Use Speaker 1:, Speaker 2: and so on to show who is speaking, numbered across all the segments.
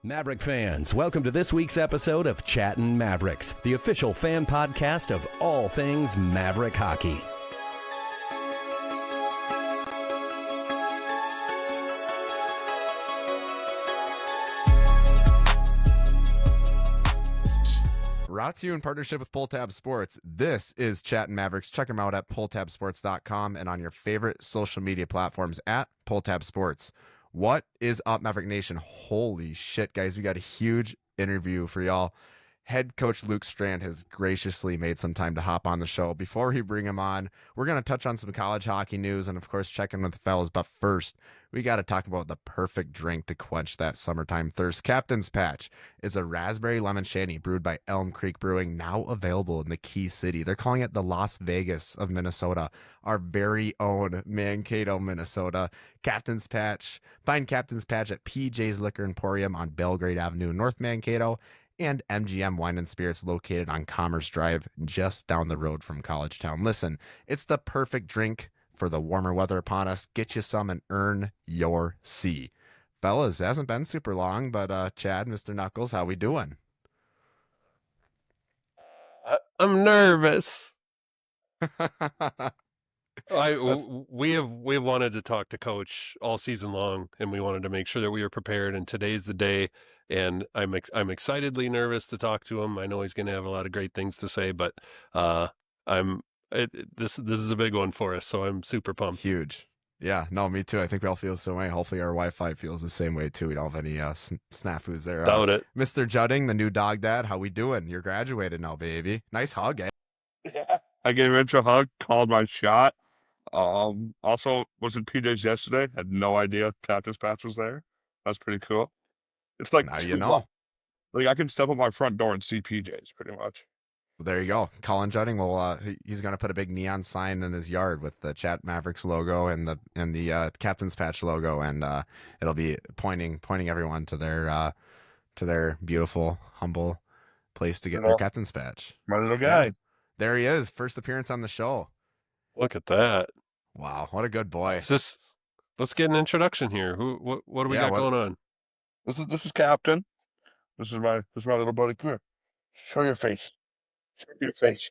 Speaker 1: Maverick fans, welcome to this week's episode of Chattin Mavericks, the official fan podcast of all things Maverick hockey.
Speaker 2: Brought to you in partnership with Pulltab Sports. This is Chattin Mavericks. Check them out at pulltabsports.com and on your favorite social media platforms at Pulltab Sports. What is up, Maverick Nation? Holy shit, guys. We got a huge interview for y'all. Head coach Luke Strand has graciously made some time to hop on the show. Before we bring him on, we're going to touch on some college hockey news and, of course, check in with the fellas. But first, we got to talk about the perfect drink to quench that summertime thirst. Captain's Patch is a raspberry lemon shandy brewed by Elm Creek Brewing, now available in the Key City. They're calling it the Las Vegas of Minnesota, our very own Mankato, Minnesota. Captain's Patch. Find Captain's Patch at PJ's Liquor Emporium on Belgrade Avenue, North Mankato, and MGM Wine and Spirits located on Commerce Drive, just down the road from College Town. Listen, it's the perfect drink for the warmer weather upon us. Get you some and earn your C. Fellas, it hasn't been super long, but Chad, Mr. Knuckles, how we doing?
Speaker 3: I'm nervous. We wanted to talk to Coach all season long, and we wanted to make sure that we were prepared. And today's the day, and I'm excitedly nervous to talk to him. I know he's going to have a lot of great things to say, but this is a big one for us, so I'm super pumped.
Speaker 2: Huge. Yeah, no, me too. I think we all feel the same way. Hopefully our Wi-Fi feels the same way too. We don't have any snafus there.
Speaker 3: Doubt it.
Speaker 2: Mr. Jutting, the new dog dad, how we doing? You're graduated now, baby. Nice hug, eh?
Speaker 4: Yeah. I gave Rich a hug, called my shot. Also was in PJ's yesterday. Had no idea Captain's Patch was there. That's pretty cool. It's like,
Speaker 2: now you know.
Speaker 4: Like I can step up my front door and see PJ's pretty much.
Speaker 2: There you go. Colin Jutting will he's going to put a big neon sign in his yard with the Chat Mavericks logo and the Captain's Patch logo, and it'll be pointing everyone to their beautiful, humble place to get their Captain's Patch.
Speaker 4: My little guy.
Speaker 2: Yeah. There he is. First appearance on the show.
Speaker 3: Look at that.
Speaker 2: Wow, what a good boy.
Speaker 3: Let's get an introduction here. What do we got going on?
Speaker 4: This is Captain. This is my little buddy. Come here. Show your face. Show your face.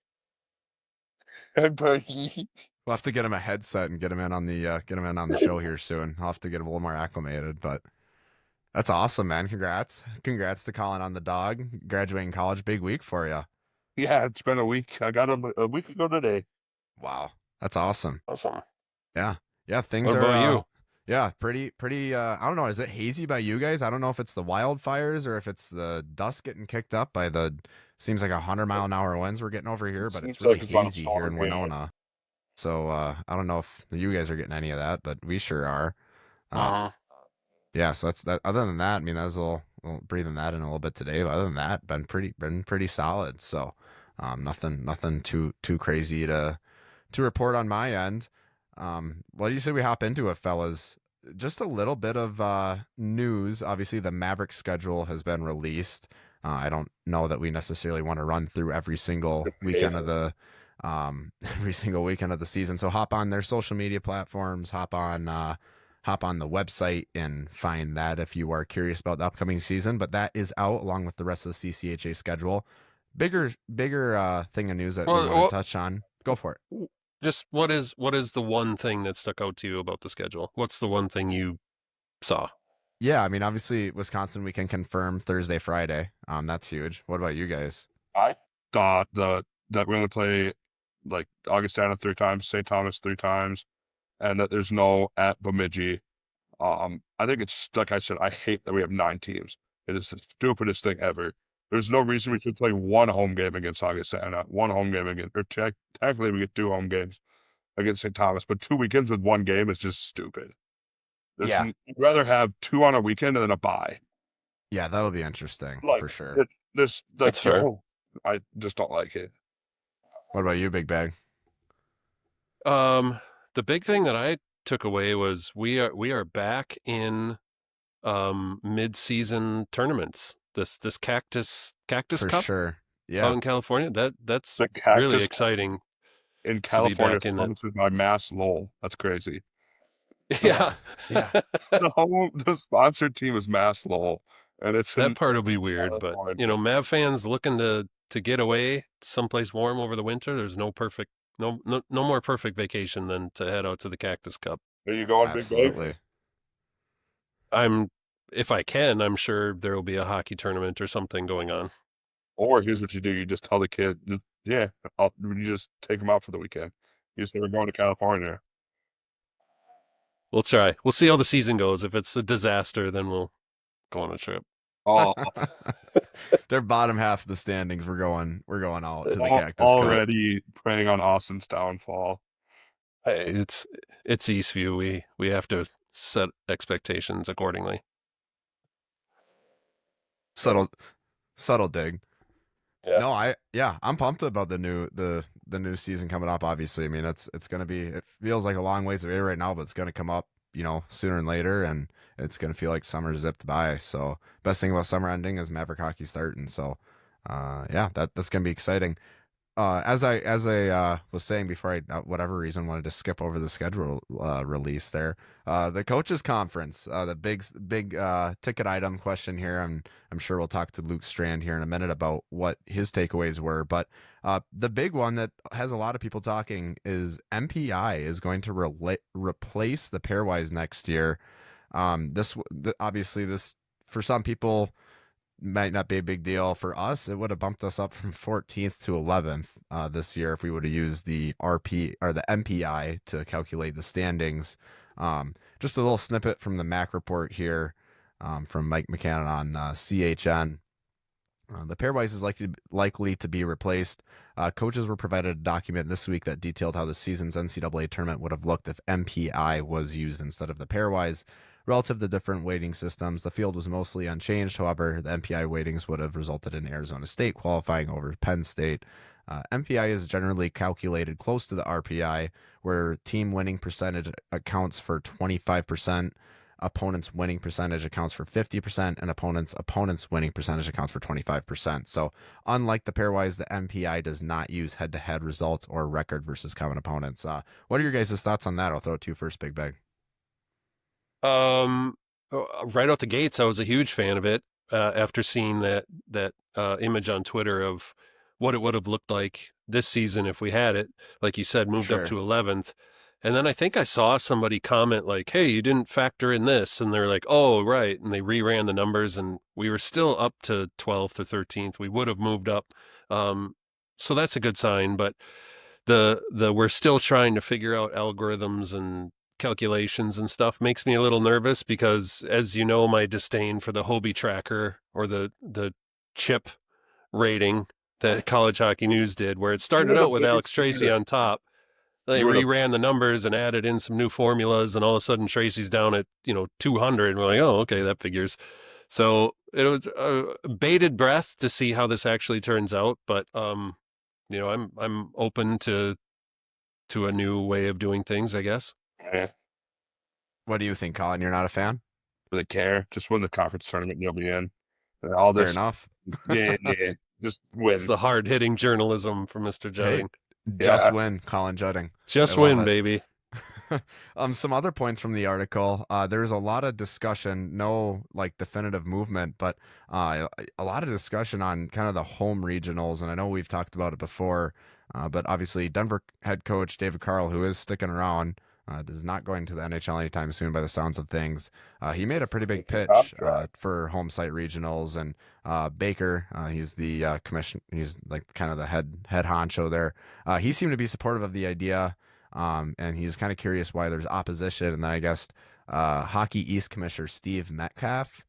Speaker 4: Hey, buddy.
Speaker 2: We'll have to get him a headset and get him in on the show here soon. I'll have to get him a little more acclimated, but that's awesome, man. Congrats to Colin on the dog. Graduating college, big week for you.
Speaker 4: Yeah, it's been a week. I got him a week ago today.
Speaker 2: Wow, that's awesome.
Speaker 3: Awesome.
Speaker 2: Yeah. Things
Speaker 3: what
Speaker 2: are.
Speaker 3: About you?
Speaker 2: Yeah, pretty. I don't know. Is it hazy by you guys? I don't know if it's the wildfires or if it's the dust getting kicked up by seems like 100-mile-an-hour winds we're getting over here, but it's really hazy here in Winona. So I don't know if you guys are getting any of that, but we sure are. Yeah, so that's that. Other than that, I mean, that was a little breathing that in a little bit today. But other than that, been pretty solid. So nothing too crazy to report on my end. What do you say we hop into it, fellas? Just a little bit of news. Obviously, the Maverick schedule has been released. I don't know that we necessarily want to run through every single weekend of the season. So hop on their social media platforms, hop on the website and find that if you are curious about the upcoming season. But that is out along with the rest of the CCHA schedule. Bigger thing of news that we want to touch on. Go for it.
Speaker 3: Just what is the one thing that stuck out to you about the schedule? What's the one thing you saw?
Speaker 2: Yeah, I mean, obviously Wisconsin we can confirm Thursday, Friday. That's huge. What about you guys?
Speaker 4: I thought that we're going to play like Augustana 3 times, St. Thomas 3 times, and that there's no at Bemidji. I think it's like I said. I hate that we have 9 teams. It is the stupidest thing ever. There's no reason we should play one home game against Augustana, one home game against, or technically we get 2 home games against St. Thomas, but 2 weekends with 1 game is just stupid. I'd rather have 2 on a weekend and then a bye.
Speaker 2: Yeah, that'll be interesting for sure.
Speaker 3: That's fair.
Speaker 4: I just don't like it.
Speaker 2: What about you, Big Bag?
Speaker 3: The big thing that I took away was we are back in mid-season tournaments. This Cactus
Speaker 2: for
Speaker 3: Cup,
Speaker 2: sure. Yeah,
Speaker 3: out in California. That's
Speaker 4: Cactus
Speaker 3: really exciting.
Speaker 4: In California, this is my Mass Lowell. That's crazy.
Speaker 3: Yeah.
Speaker 2: Yeah.
Speaker 4: The sponsored team is Mass Lowell, And it's
Speaker 3: That part will be weird, but Mav fans looking to get away someplace warm over the winter. There's no more perfect vacation than to head out to the Cactus Cup.
Speaker 4: There you go on Big Bag.
Speaker 2: Absolutely.
Speaker 3: If I can, I'm sure there will be a hockey tournament or something going on.
Speaker 4: Or here's what you do: you just tell the kid, you just take them out for the weekend. You say we're going to California.
Speaker 3: We'll try. We'll see how the season goes. If it's a disaster, then we'll go on a trip.
Speaker 4: Oh,
Speaker 2: They're bottom half of the standings. We're going out to the Cactus Cup.
Speaker 4: already preying on Austin's downfall.
Speaker 3: Hey, it's Eastview. We have to set expectations accordingly.
Speaker 2: Subtle dig.
Speaker 3: Yeah.
Speaker 2: No, I'm pumped about the new season coming up. Obviously, I mean it's gonna be. It feels like a long ways away right now, but it's gonna come up, sooner and later, and it's gonna feel like summer zipped by. So best thing about summer ending is Maverick hockey starting. So, that's gonna be exciting. As I was saying before, I whatever reason wanted to skip over the schedule release there. The coaches conference, the big ticket item question here. I'm sure we'll talk to Luke Strand here in a minute about what his takeaways were. But the big one that has a lot of people talking is MPI is going to replace the pairwise next year. Obviously this for some people might not be a big deal. For us, it would have bumped us up from 14th to 11th this year if we would have used the RP or the MPI to calculate the standings. Just a little snippet from the MAC report here from Mike McCannon on CHN. The pairwise is likely to be replaced. Coaches were provided a document this week that detailed how the season's NCAA tournament would have looked if MPI was used instead of the pairwise. Relative to different weighting systems, the field was mostly unchanged. However, the MPI weightings would have resulted in Arizona State qualifying over Penn State. MPI is generally calculated close to the RPI, where team winning percentage accounts for 25%, opponents' winning percentage accounts for 50%, and opponents' winning percentage accounts for 25%. So, unlike the pairwise, the MPI does not use head-to-head results or record versus common opponents. What are your guys' thoughts on that? I'll throw it to you first, Big Bag.
Speaker 3: Right out the gates, I was a huge fan of it. After seeing that image on Twitter of what it would have looked like this season if we had it, like you said, moved up to 11th. And then I think I saw somebody comment like, "Hey, you didn't factor in this," and they're like, "Oh, right," and they reran the numbers, and we were still up to 12th or 13th. We would have moved up, so that's a good sign. But the we're still trying to figure out algorithms and calculations and stuff makes me a little nervous because, as you know, my disdain for the Hobie tracker or the chip rating that College Hockey News did, where it started out with Alex Tracy on top. They reran the numbers and added in some new formulas, and all of a sudden Tracy's down at 200. And we're like, oh, okay, that figures. So it was a bated breath to see how this actually turns out, but I'm open to a new way of doing things, I guess.
Speaker 4: Yeah.
Speaker 2: What do you think, Colin? You're not a fan?
Speaker 4: Really care. Just win the conference tournament and you'll be in. All this.
Speaker 2: Fair enough.
Speaker 4: Yeah. Just win.
Speaker 3: It's the hard-hitting journalism from Mr. Jutting.
Speaker 2: Just win, Colin Jutting.
Speaker 3: Just win, baby.
Speaker 2: Some other points from the article. There's a lot of discussion, no definitive movement, but a lot of discussion on kind of the home regionals. And I know we've talked about it before, but obviously Denver head coach David Carl, who is sticking around, is not going to the NHL anytime soon by the sounds of things. He made a pretty big pitch for home site regionals, and Baker, he's the commission. He's kind of the head honcho there. He seemed to be supportive of the idea. And he's kind of curious why there's opposition. And then I guess Hockey East Commissioner Steve Metcalf,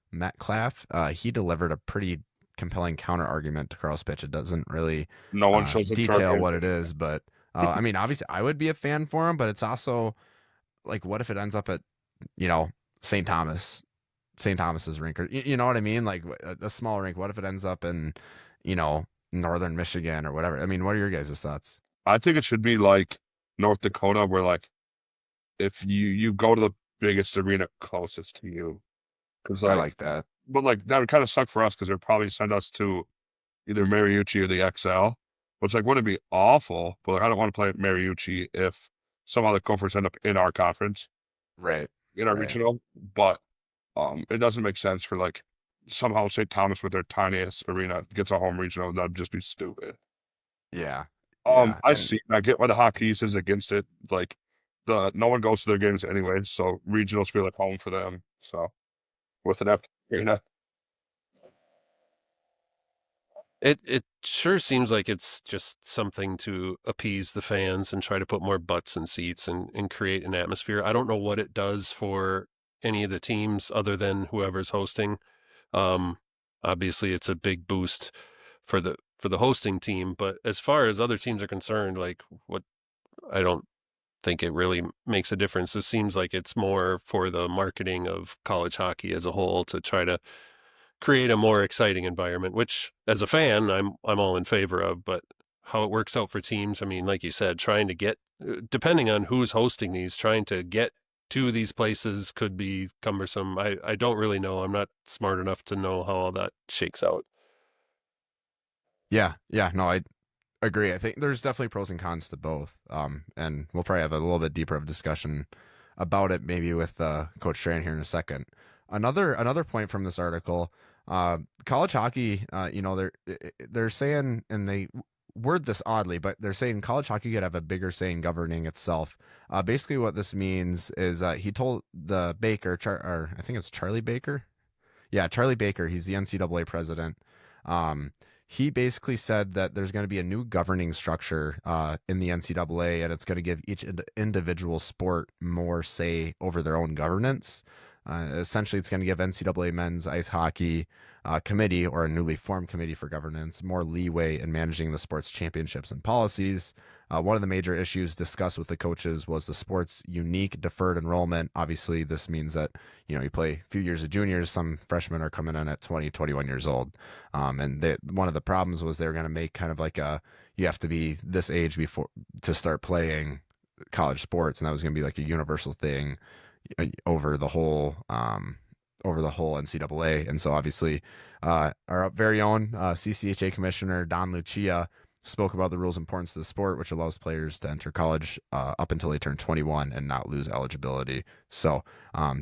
Speaker 2: he delivered a pretty compelling counter argument to Carl's pitch. It doesn't really detail what it is, but I mean, obviously, I would be a fan for him, but it's also what if it ends up at St. Thomas's rink, or you know what I mean, like a small rink. What if it ends up in Northern Michigan or whatever? I mean, what are your guys' thoughts?
Speaker 4: I think it should be like North Dakota, where if you go to the biggest arena closest to you, because
Speaker 2: I like that.
Speaker 4: But that would kind of suck for us because they'd probably send us to either Mariucci or the XL, which wouldn't be awful, but I don't want to play at Mariucci if some other conference end up in our conference,
Speaker 2: right?
Speaker 4: In our regional. But it doesn't make sense for somehow St. Thomas with their tiniest arena gets a home regional. That'd just be stupid.
Speaker 2: Yeah. Yeah.
Speaker 4: I get why the Hockey East is against it. Like no one goes to their games anyway, so regionals feel like home for them. So with an empty arena.
Speaker 3: It sure seems like it's just something to appease the fans and try to put more butts in seats and create an atmosphere. I don't know what it does for any of the teams other than whoever's hosting. Um, Obviously, it's a big boost for the hosting team, but as far as other teams are concerned, like what I don't think it really makes a difference. This seems like it's more for the marketing of college hockey as a whole to try to create a more exciting environment, which as a fan, I'm all in favor of, but how it works out for teams, I mean, like you said, trying to get depending on who's hosting these, trying to get to these places could be cumbersome. I don't really know. I'm not smart enough to know how all that shakes out.
Speaker 2: Yeah. Yeah. No, I agree. I think there's definitely pros and cons to both. And we'll probably have a little bit deeper of a discussion about it maybe with Coach Strand here in a second. Another point from this article, college hockey, they're saying, and they word this oddly, but they're saying college hockey could have a bigger say in governing itself. Basically what this means is he told the Baker, or I think it's Charlie Baker. Yeah, Charlie Baker. He's the NCAA president. He basically said that there's going to be a new governing structure in the NCAA, and it's going to give each individual sport more say over their own governance. Essentially, it's going to give NCAA men's ice hockey committee, or a newly formed committee for governance, more leeway in managing the sport's championships and policies. One of the major issues discussed with the coaches was the sport's unique deferred enrollment. Obviously, this means that, you play a few years of juniors, some freshmen are coming in at 20, 21 years old. And one of the problems was they were going to make kind of like you have to be this age before to start playing college sports. And that was going to be like a universal thing over the whole NCAA. And so obviously our very own CCHA commissioner, Don Lucia, spoke about the rules' importance to the sport, which allows players to enter college up until they turn 21 and not lose eligibility. So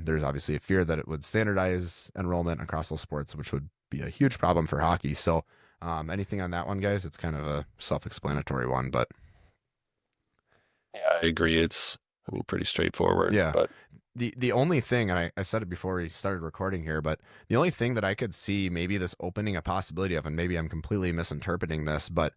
Speaker 2: there's obviously a fear that it would standardize enrollment across all sports, which would be a huge problem for hockey. So anything on that one, guys? It's kind of a self-explanatory one, but
Speaker 3: Yeah, I agree. It's, pretty straightforward.
Speaker 2: yeah.
Speaker 3: But
Speaker 2: The only thing, and I said it before we started recording here, but the only thing that I could see maybe this opening a possibility of, and maybe I'm completely misinterpreting this, but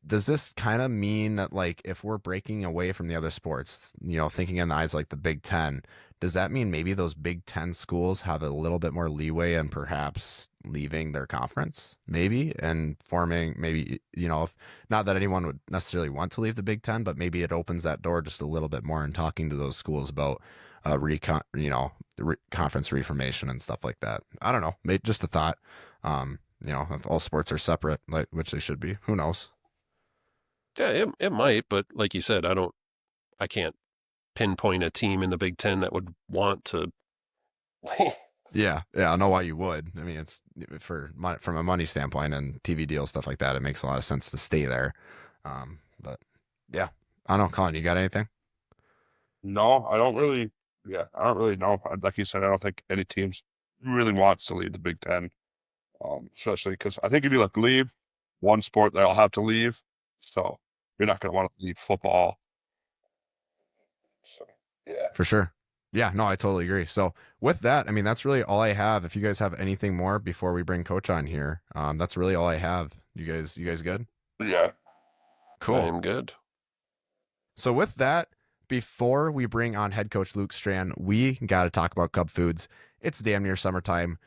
Speaker 2: does this kind of mean that, like, if we're breaking away from the other sports, thinking in the eyes like the Big Ten, does that mean maybe those Big Ten schools have a little bit more leeway and perhaps leaving their conference, maybe, and forming maybe, if not that anyone would necessarily want to leave the Big Ten, but maybe it opens that door just a little bit more in talking to those schools about conference reformation and stuff like that. I don't know, just a thought. If all sports are separate, which they should be, who knows?
Speaker 3: yeah, it might, but like you said, I can't pinpoint a team in the Big Ten that would want to.
Speaker 2: Yeah, I know why you would. It's from a money standpoint and TV deals, stuff like that. It makes a lot of sense to stay there. But yeah, I don't know. Colin, you got anything?
Speaker 4: No, I don't really. Yeah, I don't really know. Like you said, I don't think any teams really wants to leave the Big Ten, especially because I think if you leave one sport, they'll have to leave. So you're not going to want to leave football. So yeah,
Speaker 2: For sure. Yeah, no, I totally agree. So with that, that's really all I have. If you guys have anything more before we bring Coach on here, that's really all I have. You guys good?
Speaker 4: yeah.
Speaker 2: Cool.
Speaker 3: I am good.
Speaker 2: So with that, before we bring on head coach Luke Strand, we got to talk about Cub Foods. It's damn near summertime.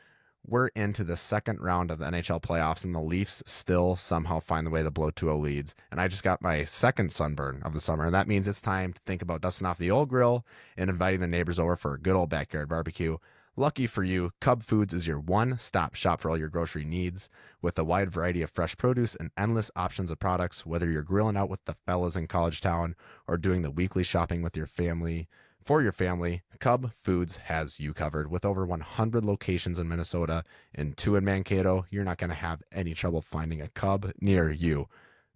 Speaker 2: We're into the second round of the NHL playoffs, and the Leafs still somehow find the way to blow 2-0 leads. And I just got my second sunburn of the summer, and that means it's time to think about dusting off the old grill and inviting the neighbors over for a good old backyard barbecue. Lucky for you, Cub Foods is your one-stop shop for all your grocery needs. With a wide variety of fresh produce and endless options of products, whether you're grilling out with the fellas in College Town or doing the weekly shopping with your family, for your family, Cub Foods has you covered. With over 100 locations in Minnesota and 2 in Mankato, you're not going to have any trouble finding a Cub near you.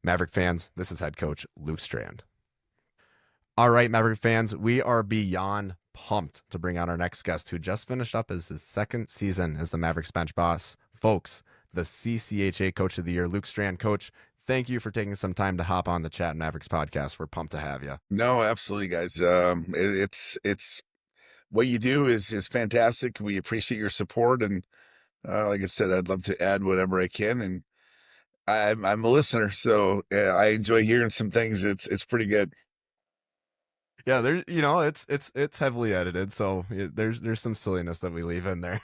Speaker 2: Maverick fans, this is head coach Luke Strand. All right, Maverick fans, we are beyond pumped to bring on our next guest who just finished up his second season as the Mavericks bench boss. Folks, the CCHA Coach of the Year, Luke Strand. Coach, thank you for taking some time to hop on the Chattin Mavericks podcast. We're pumped to have you.
Speaker 5: No, absolutely, guys. It's what you do is fantastic. We appreciate your support, and like I said, I'd love to add whatever I can. And I'm a listener, so I enjoy hearing some things. It's pretty good.
Speaker 2: Yeah, there, it's heavily edited, so there's some silliness that we leave in there.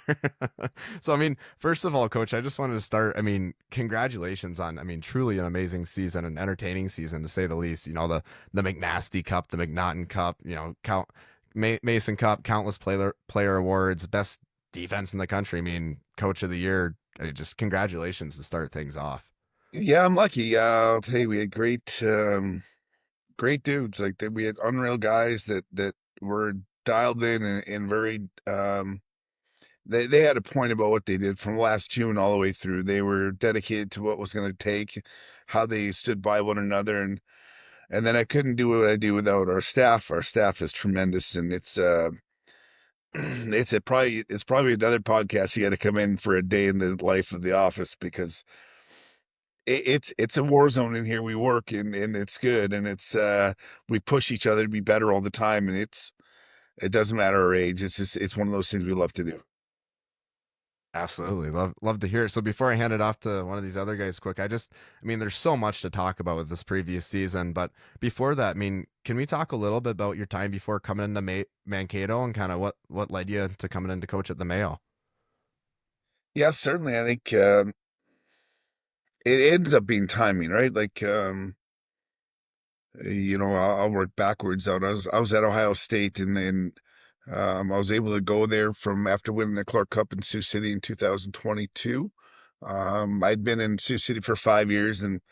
Speaker 2: So, I mean, first of all, Coach, I just wanted to start. I mean, congratulations on, truly an amazing season, an entertaining season to say the least. The McNasty Cup, the McNaughton Cup, Mason Cup, countless player awards, best defense in the country. I mean, Coach of the Year. Just congratulations to start things off.
Speaker 5: Yeah, I'm lucky. I'll tell you, we had great dudes. Like we had unreal guys that were dialed in and very they had a point about what they did from last June all the way through. They were dedicated to what was going to take, how they stood by one another, and then I couldn't do what I do without our staff. Our staff is tremendous, and it's it's probably another podcast you got to come in for a day in the life of the office, because it's a war zone in here. We work and it's good, and it's we push each other to be better all the time, and it doesn't matter our age. It's one of those things we love to do.
Speaker 2: Absolutely. Love to hear it. So before I hand it off to one of these other guys quick, there's so much to talk about with this previous season, but before that, can we talk a little bit about your time before coming into Mankato and kind of what led you to coming into coach at the Mayo?
Speaker 5: Yeah, certainly. I think it ends up being timing, right? Like I'll work backwards out. I was at Ohio State, and I was able to go there from after winning the Clark Cup in Sioux City in 2022. I'd been in Sioux City for 5 years, and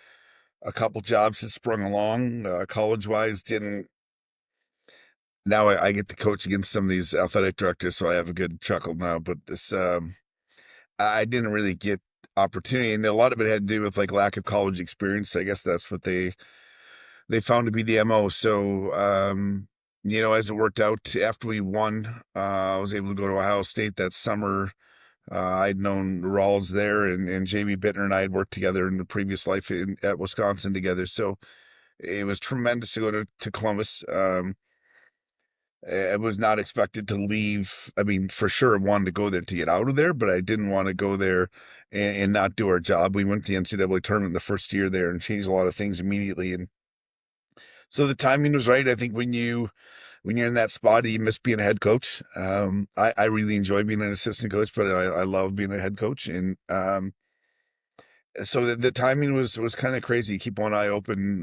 Speaker 5: a couple jobs had sprung along. College-wise, didn't. Now I get to coach against some of these athletic directors, so I have a good chuckle now. But this, I didn't really get opportunity, and a lot of it had to do with like lack of college experience. I guess that's what they found to be the MO. So, as it worked out, after we won, I was able to go to Ohio State that summer. I'd known Rawls there, and Jamie Bittner and I had worked together in the previous life at Wisconsin together. So it was tremendous to go to Columbus. I was not expected to leave. I mean, for sure, I wanted to go there to get out of there, but I didn't want to go there and not do our job. We went to the NCAA tournament the first year there and changed a lot of things immediately. And so the timing was right. I think when you're in that spot, you miss being a head coach. I really enjoy being an assistant coach, but I love being a head coach. And so the timing was kind of crazy. You keep one eye open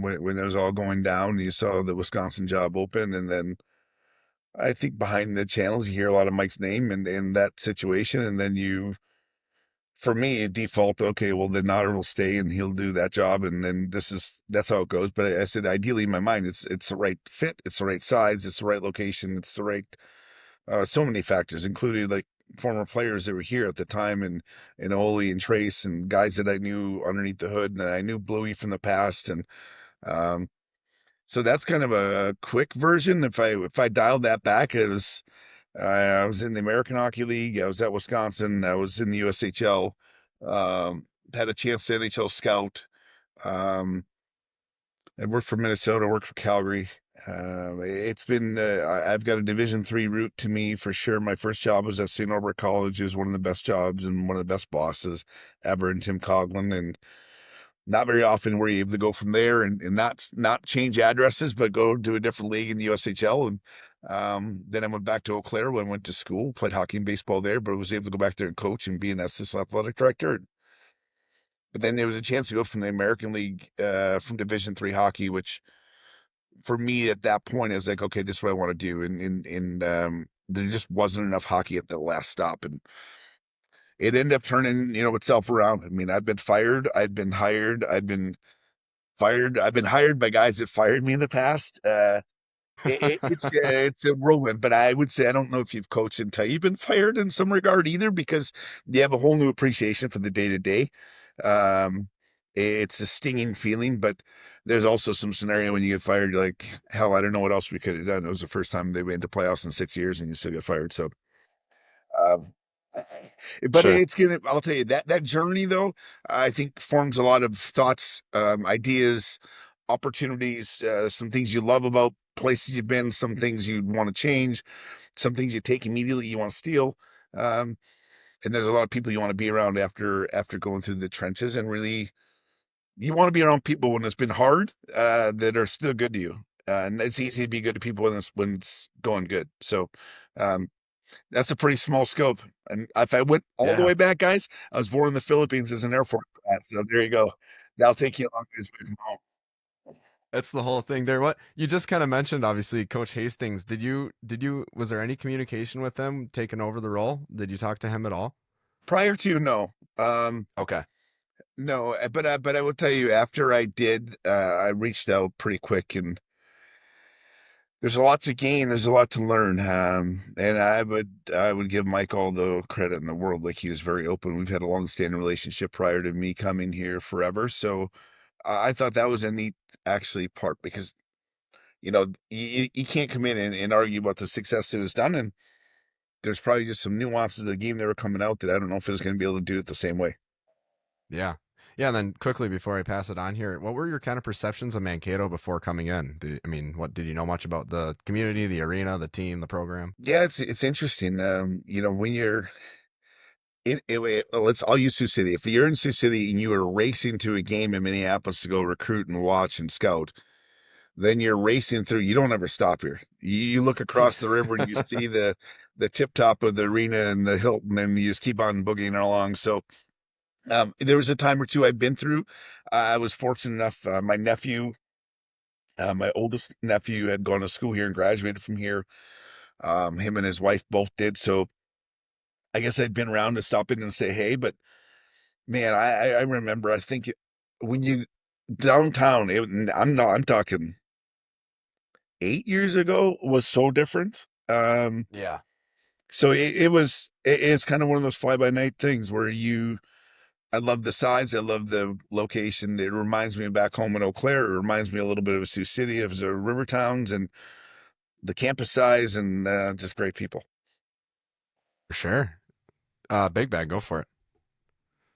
Speaker 5: when it was all going down. You saw the Wisconsin job open, and then I think behind the channels, you hear a lot of Mike's name and that situation. And then for me, default, okay, well, then Otter will stay and he'll do that job. And then that's how it goes. But I said, ideally in my mind, it's the right fit. It's the right size. It's the right location. It's the right, so many factors, including like former players that were here at the time, and Ole and Trace and guys that I knew underneath the hood, and I knew Bluey from the past. And, so that's kind of a quick version. If I dialed that back, I was in the American Hockey League. I was at Wisconsin. I was in the USHL. Had a chance to NHL scout. I worked for Minnesota. Worked for Calgary. It's been. I've got a Division III route to me for sure. My first job was at St. Norbert College. It was one of the best jobs and one of the best bosses ever, in Tim Coughlin. And not very often were you able to go from there and not change addresses, but go to a different league in the USHL. And then I went back to Eau Claire when I went to school, played hockey and baseball there, but was able to go back there and coach and be an assistant athletic director. But then there was a chance to go from the American League, from Division III hockey, which for me at that point is like, okay, this is what I want to do. And there just wasn't enough hockey at the last stop. And it ended up turning, itself around. I mean, I've been fired. I've been hired. I've been fired. I've been hired by guys that fired me in the past. It's a whirlwind, but I would say I don't know if you've coached until you've been fired in some regard either, because you have a whole new appreciation for the day to day. it's a stinging feeling, but there's also some scenario when you get fired, you're like, hell, I don't know what else we could have done. It was the first time they went to playoffs in 6 years and you still get fired. So, um, but
Speaker 3: Sure.
Speaker 5: it's gonna, I'll tell you that journey though, I think forms a lot of thoughts, ideas, opportunities, some things you love about places you've been, some things you want to change, some things you take immediately you want to steal. Um, and there's a lot of people you want to be around after going through the trenches, and really you want to be around people when it's been hard, that are still good to you. And it's easy to be good to people when it's going good. So, um, that's a pretty small scope. And if I went all the
Speaker 2: Yeah.
Speaker 5: way back, guys, I was born in the Philippines as an Air Force brat. So there you go. That'll take you a long ways away from home.
Speaker 2: That's the whole thing there. What you just kind of mentioned, obviously, Coach Hastings. Was there any communication with him taking over the role? Did you talk to him at all?
Speaker 5: Prior to, no.
Speaker 2: Okay.
Speaker 5: No, but I will tell you, after I did, I reached out pretty quick, and there's a lot to gain. There's a lot to learn. And I would give Mike all the credit in the world. Like, he was very open. We've had a long-standing relationship prior to me coming here forever. So I thought that was a neat, actually, part, because you can't come in and argue about the success that was done. And there's probably just some nuances of the game that were coming out that I don't know if it was going to be able to do it the same way.
Speaker 2: Yeah. Yeah. And then quickly before I pass it on here, what were your kind of perceptions of Mankato before coming in? What did you know much about the community, the arena, the team, the program?
Speaker 5: Yeah, it's interesting. When you're I'll use Sioux City. If you're in Sioux City and you are racing to a game in Minneapolis to go recruit and watch and scout, then you're racing through. You don't ever stop here. You look across the river and you see the tip top of the arena and the Hilton, and you just keep on boogieing along. So, there was a time or two I've been through. I was fortunate enough. My oldest nephew had gone to school here and graduated from here. Him and his wife both did. So I guess I'd been around to stop in and say hey. But man, I remember. I think when you downtown, I'm talking 8 years ago, was so different.
Speaker 2: Yeah.
Speaker 5: So it's kind of one of those fly by night things where I love the size, I love the location. It reminds me of back home in Eau Claire. It reminds me a little bit of Sioux City, of the river towns, and the campus size, and just great people.
Speaker 2: For sure. Big bag, go for it.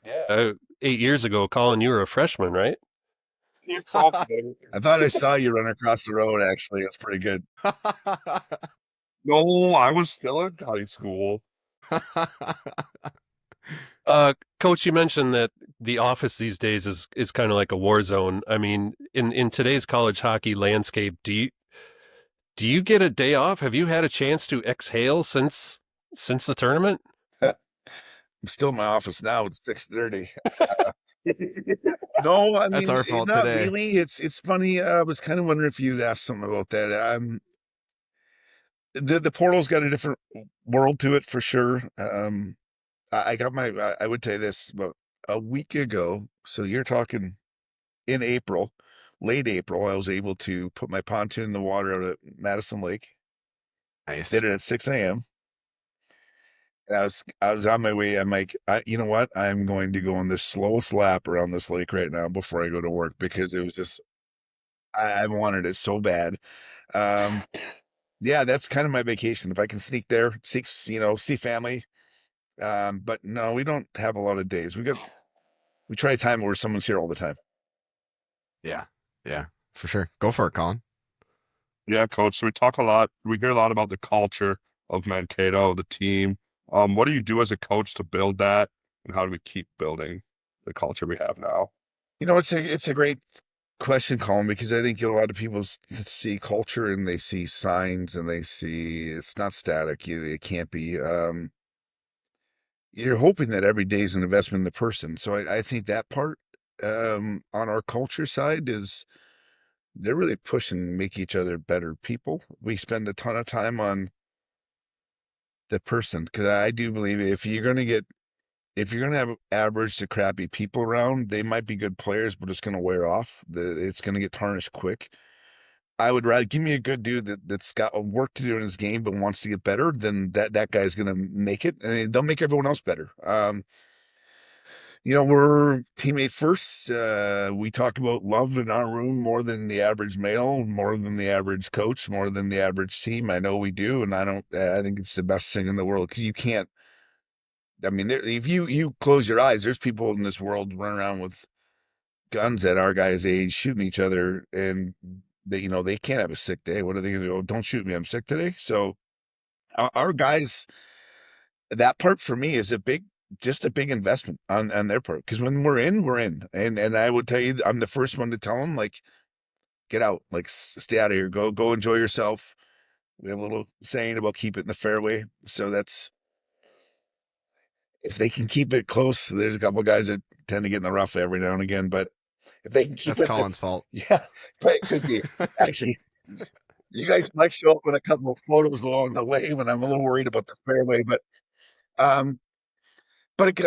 Speaker 3: Yeah. 8 years ago, Colin, you were a freshman, right?
Speaker 5: I thought I saw you run across the road. Actually, it's pretty good.
Speaker 4: No, I was still in high school.
Speaker 3: Coach, you mentioned that the office these days is kind of like a war zone. I mean, in today's college hockey landscape, do you get a day off? Have you had a chance to exhale since the tournament?
Speaker 5: I'm still in my office now. It's 6:30. No, I
Speaker 2: That's
Speaker 5: mean,
Speaker 2: our fault
Speaker 5: not
Speaker 2: today.
Speaker 5: really. It's funny. I was kind of wondering if you'd ask something about that. The portal's got a different world to it for sure. I got I would tell you this, about a week ago. So you're talking in April, late April. I was able to put my pontoon in the water out at Madison Lake.
Speaker 2: Nice.
Speaker 5: Did it at 6 a.m. And I was on my way. I'm like, you know what? I'm going to go on the slowest lap around this lake right now before I go to work, because it was just, I wanted it so bad. Um, yeah, that's kind of my vacation. If I can sneak there, see family. But no, we don't have a lot of days. We try a time where someone's here all the time.
Speaker 2: Yeah. Yeah. For sure. Go for it, Colin.
Speaker 4: Yeah, coach. So we hear a lot about the culture of Mankato, the team. What do you do as a coach to build that, and how do we keep building the culture we have now?
Speaker 5: It's a great question, Colin, because I think a lot of people see culture and they see signs and they see it's not static. It can't be. You're hoping that every day is an investment in the person. So I think that part, on our culture side, is they're really pushing to make each other better people. We spend a ton of time on the person, because I do believe if you're gonna have average to crappy people around, they might be good players, but it's gonna wear off. It's gonna get tarnished quick. I would rather give me a good dude that's got work to do in his game but wants to get better, than that guy's gonna make it, and they'll make everyone else better. we're teammate first. We talk about love in our room more than the average male, more than the average coach, more than the average team. I know we do, and I think it's the best thing in the world because you can't. I mean, if you close your eyes, there's people in this world running around with guns at our guys' age, shooting each other, and they can't have a sick day. What are they going to do? Oh, don't shoot me, I'm sick today. So our guys, that part for me is just a big investment on their part. Because when we're in, and I would tell you, I'm the first one to tell them, like, get out, like, stay out of here, go enjoy yourself. We have a little saying about keep it in the fairway. So that's if they can keep it close. There's a couple of guys that tend to get in the rough every now and again, but if they can keep
Speaker 2: That's
Speaker 5: it,
Speaker 2: Colin's fault.
Speaker 5: yeah, but it could be actually. You guys might show up with a couple of photos along the way when I'm a little worried about the fairway, um,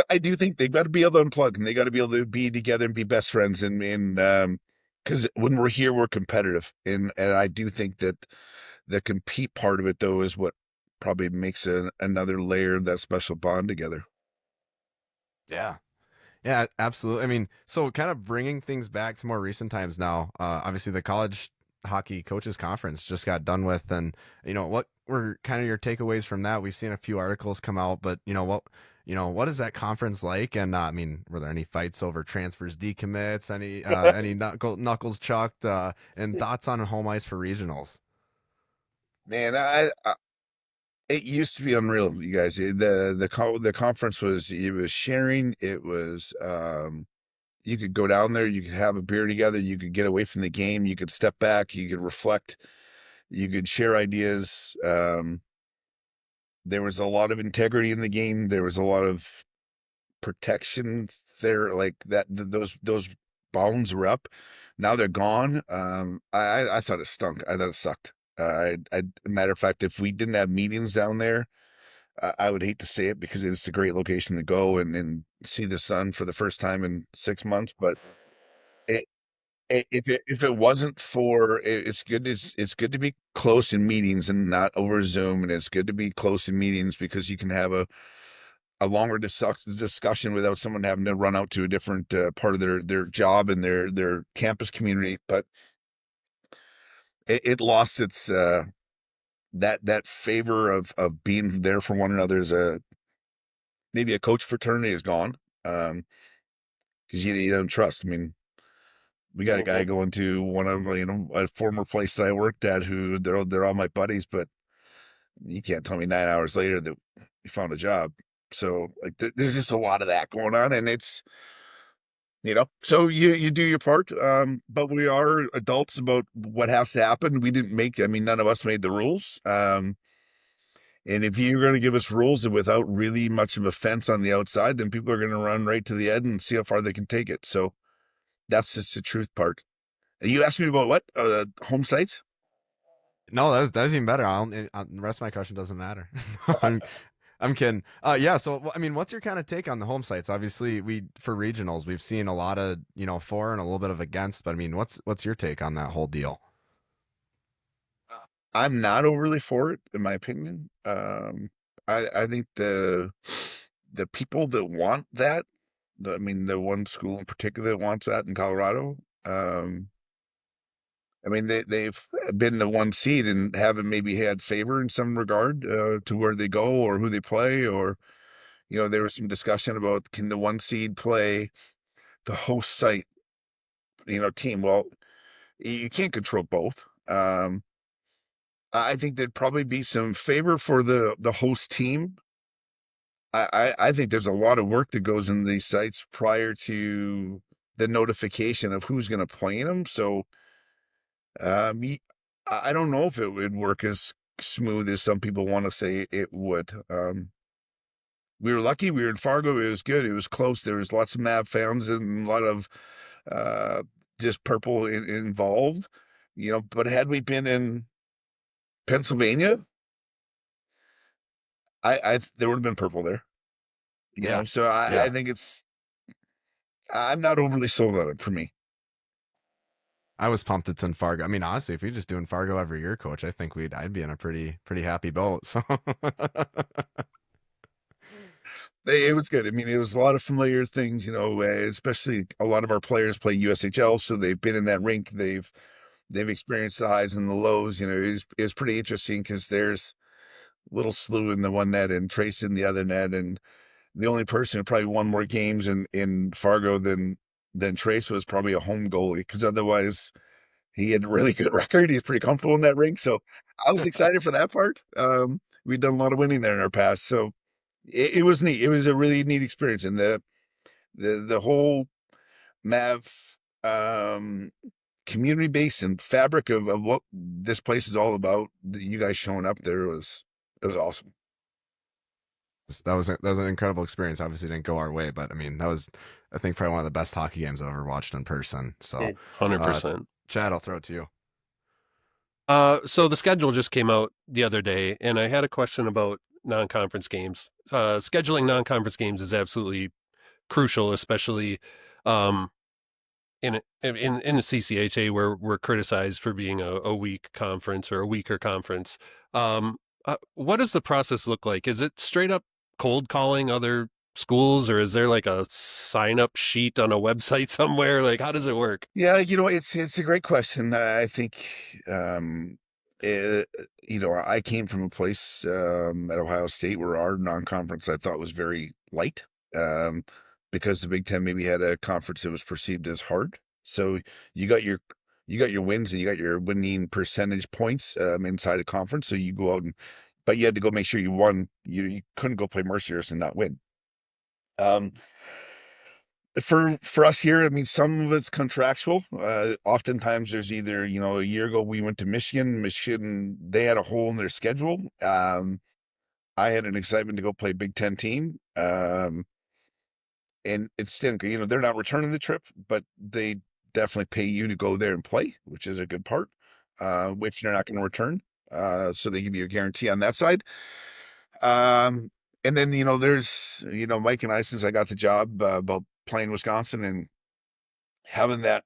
Speaker 5: I do think they've got to be able to unplug and they got to be able to be together and be best friends. Because when we're here, we're competitive, and I do think that the compete part of it though is what probably makes another layer of that special bond together.
Speaker 2: Yeah. Yeah, absolutely. I mean, so kind of bringing things back to more recent times now. Obviously, the College Hockey Coaches Conference just got done with, and what were kind of your takeaways from that? We've seen a few articles come out, but what is that conference like? And I mean, were there any fights over transfers, decommits, any knuckles chucked, and thoughts on home ice for regionals?
Speaker 5: Man, it used to be unreal, you guys. The conference was sharing. It was you could go down there, you could have a beer together, you could get away from the game, you could step back, you could reflect, you could share ideas. There was a lot of integrity in the game. There was a lot of protection there, like that. Those bounds were up. Now they're gone. I thought it stunk. I thought it sucked. Matter of fact, if we didn't have meetings down there, I would hate to say it because it's a great location to go and see the sun for the first time in 6 months. But it, if it wasn't for it's good to be close in meetings and not over Zoom, and it's good to be close in meetings because you can have a longer discussion without someone having to run out to a different part of their job and their campus community. But it lost its that favor of being there for one another. As maybe a coach fraternity is gone because you don't trust. I mean, we got a guy going to one of a former place that I worked at who they're all my buddies, but you can't tell me 9 hours later that you found a job. So like there's just a lot of that going on, and it's so you do your part, but we are adults about what has to happen. We didn't make, I mean, none of us made the rules. And if you're going to give us rules without really much of a fence on the outside, then people are going to run right to the end and see how far they can take it. So that's just the truth part. You asked me about what? Home sites?
Speaker 2: No, that's even better. The rest of my question doesn't matter. I'm kidding. Yeah. So, I mean, what's your kind of take on the home sites? Obviously, for regionals, we've seen a lot of for and a little bit of against. But I mean, what's your take on that whole deal?
Speaker 5: I'm not overly for it, in my opinion. I think the people that want that, I mean, the one school in particular that wants that in Colorado. I mean, they've been the one seed and haven't maybe had favor in some regard to where they go or who they play, or there was some discussion about can the one seed play the host site, team. Well, you can't control both. I think there'd probably be some favor for the host team. I think there's a lot of work that goes into these sites prior to the notification of who's going to play in them. So I don't know if it would work as smooth as some people want to say it would. We were lucky. We were in Fargo. It was good. It was close. There was lots of Mav fans and a lot of uh, just purple involved. But had we been in Pennsylvania, I there would have been purple there.
Speaker 2: Yeah.
Speaker 5: So I
Speaker 2: Yeah.
Speaker 5: think I'm not overly sold on it for me.
Speaker 2: I was pumped it's in Fargo. I mean, honestly, if we just doing Fargo every year, coach, I think I'd be in a pretty happy boat. So
Speaker 5: It was good. I mean, it was a lot of familiar things, especially a lot of our players play USHL, so they've been in that rink. They've experienced the highs and the lows. It was pretty interesting because there's little Slew in the one net and Trace in the other net, and the only person who probably won more games in Fargo than Trace was probably a home goalie, because otherwise he had a really good record. He's pretty comfortable in that rink, so I was excited for that part. We've done a lot of winning there in our past, so it was neat. It was a really neat experience, and the whole Mav um, community base and fabric of what this place is all about. You guys showing up there it was awesome.
Speaker 2: That was an incredible experience. Obviously, it didn't go our way, but I mean, that was, I think, probably one of the best hockey games I've ever watched in person. So,
Speaker 3: 100%.
Speaker 2: Chad, I'll throw it to you.
Speaker 3: So the schedule just came out the other day, and I had a question about non-conference games. Scheduling non-conference games is absolutely crucial, especially um, in the CCHA, where we're criticized for being a weak conference or a weaker conference. What does the process look like? Is it straight up cold calling other schools, or is there like a sign up sheet on a website somewhere? Like, how does it work?
Speaker 5: Yeah, it's a great question. I think, eh, I came from a place at Ohio State where our non-conference I thought was very light, um, because the Big Ten maybe had a conference that was perceived as hard. So you got your you got your wins and you got your winning percentage points inside a conference. So you go out but you had to go make sure you won. You couldn't go play Mercyhurst and not win. Um, for us here, I mean, some of it's contractual. Oftentimes there's either, a year ago we went to Michigan. Michigan, they had a hole in their schedule. I had an excitement to go play Big Ten team. And it's still, they're not returning the trip, but they definitely pay you to go there and play, which is a good part, which they're not going to return. So they give you a guarantee on that side. Um, and then, there's, Mike and I, since I got the job, about playing Wisconsin and having that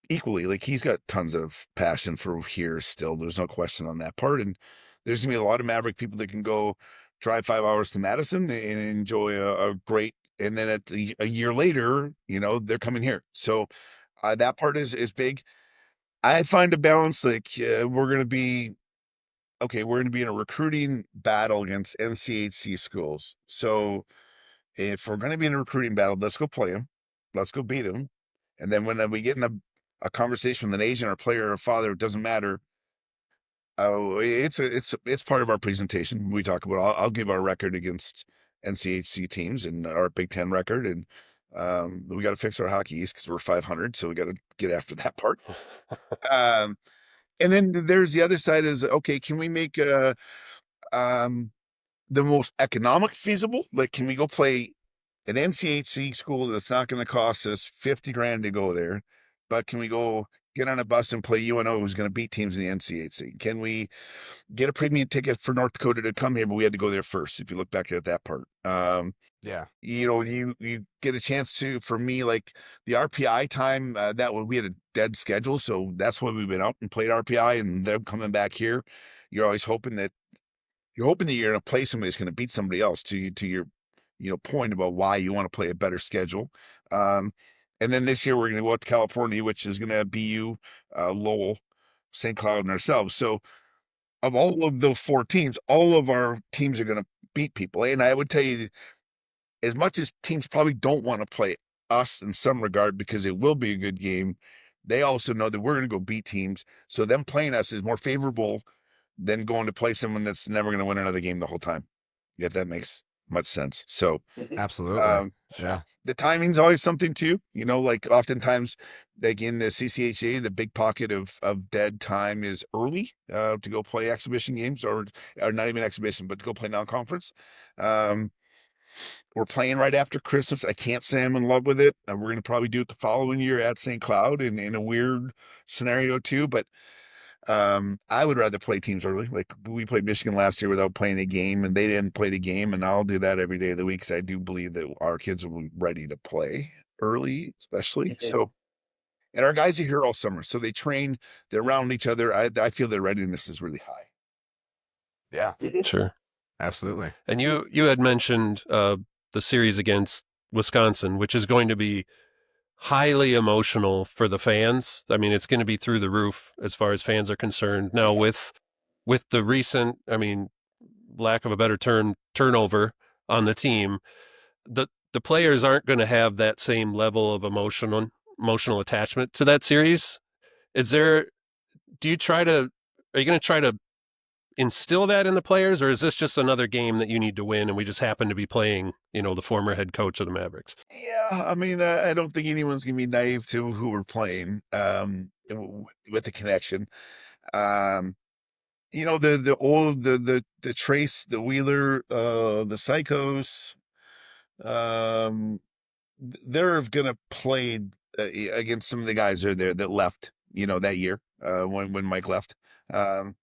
Speaker 5: equally, like, he's got tons of passion for here still. There's no question on that part. And there's gonna be a lot of Maverick people that can go drive 5 hours to Madison and enjoy a great, and then a year later, they're coming here. So that part is big. I find a balance, like, we're gonna be okay, we're gonna be in a recruiting battle against NCHC schools. So if we're going to be in a recruiting battle, let's go play them. Let's go beat them. And then when we get in a conversation with an agent or player or father, it doesn't matter. Oh, it's part of our presentation. We talk about, I'll give our record against NCHC teams and our Big Ten record. And we got to fix our Hockey East because we're 500. So we got to get after that part. Um, and then there's the other side is, okay, can we make um, the most economic feasible? Like, can we go play an NCHC school that's not going to cost us 50 grand to go there, but can we go get on a bus and play UNO, who's going to beat teams in the NCHC? Can we get a premium ticket for North Dakota to come here, but we had to go there first, if you look back at that part.
Speaker 2: Yeah.
Speaker 5: You get a chance to, for me, like the RPI time, we had a dead schedule, so that's why we've been out and played RPI, and them coming back here. You're always hoping that you're going to play somebody that's going to beat somebody else, to your point about why you want to play a better schedule. And then this year we're going to go out to California, which is going to be Lowell, St. Cloud, and ourselves. So of all of those four teams, all of our teams are going to beat people. And I would tell you, as much as teams probably don't want to play us in some regard because it will be a good game, they also know that we're going to go beat teams. So them playing us is more favorable than going to play someone that's never going to win another game the whole time, if that makes much sense. So
Speaker 2: Absolutely.
Speaker 5: um,
Speaker 2: Yeah.
Speaker 5: the timing's always something too, like oftentimes, like in the CCHA, the big pocket of dead time is early to go play exhibition games, or not even exhibition, but to go play non-conference. Um, we're playing right after Christmas. I can't say I'm in love with it. We're going to probably do it the following year at St. Cloud in a weird scenario too, but I would rather play teams early. Like, we played Michigan last year without playing a game, and they didn't play the game, and I'll do that every day of the week, because I do believe that our kids will be ready to play early, especially. So, and our guys are here all summer, so they train, they're around each other. I feel their readiness is really high.
Speaker 2: Yeah.
Speaker 3: Sure.
Speaker 2: Absolutely.
Speaker 3: And you had mentioned the series against Wisconsin, which is going to be highly emotional for the fans. I mean, it's going to be through the roof as far as fans are concerned. Now with the recent, I mean, lack of a better term, turnover on the team, the players aren't going to have that same level of emotional attachment to that series. Is there, do you try to, are you going to try to instill that in the players, or is this just another game that you need to win and we just happen to be playing, the former head coach of the Mavericks?
Speaker 5: Yeah, I mean, I don't think anyone's gonna be naive to who we're playing. With the connection. Um, the old the Trace, the Wheeler, the Psychos. Um, they're gonna play against some of the guys that are there that left. That year when Mike left. Um,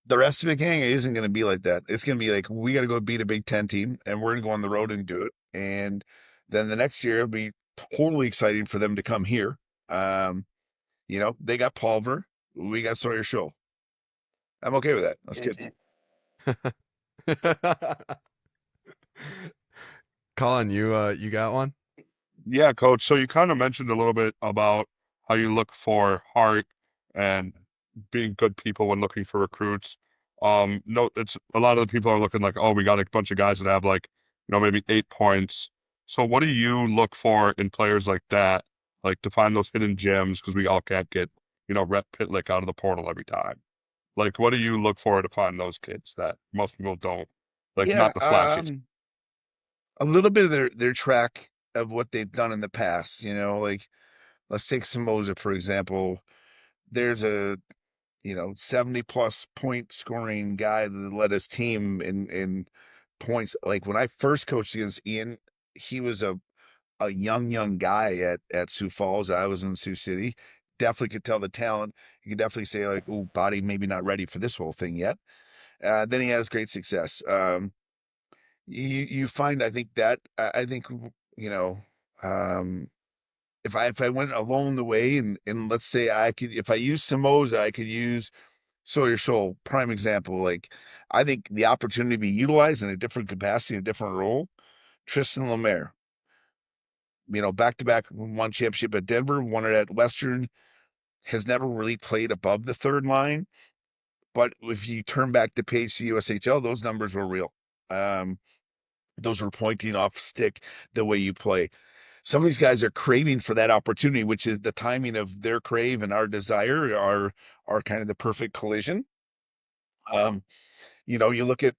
Speaker 5: the rest of it, gang, isn't going to be like that. It's going to be like, we got to go beat a Big Ten team, and we're going to go on the road and do it. And then the next year, it'll be totally exciting for them to come here. They got Pulver, we got Sawyer Shoal. I'm okay with that. That's good.
Speaker 2: Colin, you got one?
Speaker 4: Yeah, coach. So you kind of mentioned a little bit about how you look for heart and being good people when looking for recruits. No, it's a lot of the people are looking like, oh, we got a bunch of guys that have like, maybe 8 points. So what do you look for in players like that, like to find those hidden gems? Because we all can't get, Rhett Pitlick out of the portal every time. Like, what do you look for to find those kids that most people don't? Like,
Speaker 5: Yeah,
Speaker 4: not the flashiest.
Speaker 5: a little bit of their track of what they've done in the past. Like, let's take Samoza, for example. There's a 70 plus point scoring guy that led his team in points. Like, when I first coached against Ian, he was a young guy at Sioux Falls. I was in Sioux City. Definitely could tell the talent. You could definitely say, like, oh, body maybe not ready for this whole thing yet. Then he has great success. You find, I think that I think you know um if I went along the way, and let's say I could, if I use Samoza, I could use Sawyer Shoal, prime example. Like, I think the opportunity to be utilized in a different capacity, a different role. Tristan Lemaire, back to back, won championship at Denver, won it at Western, has never really played above the third line. But if you turn back the page to USHL, those numbers were real. Those were pointing off stick the way you play. Some of these guys are craving for that opportunity, which is the timing of their crave and our desire are kind of the perfect collision. You look at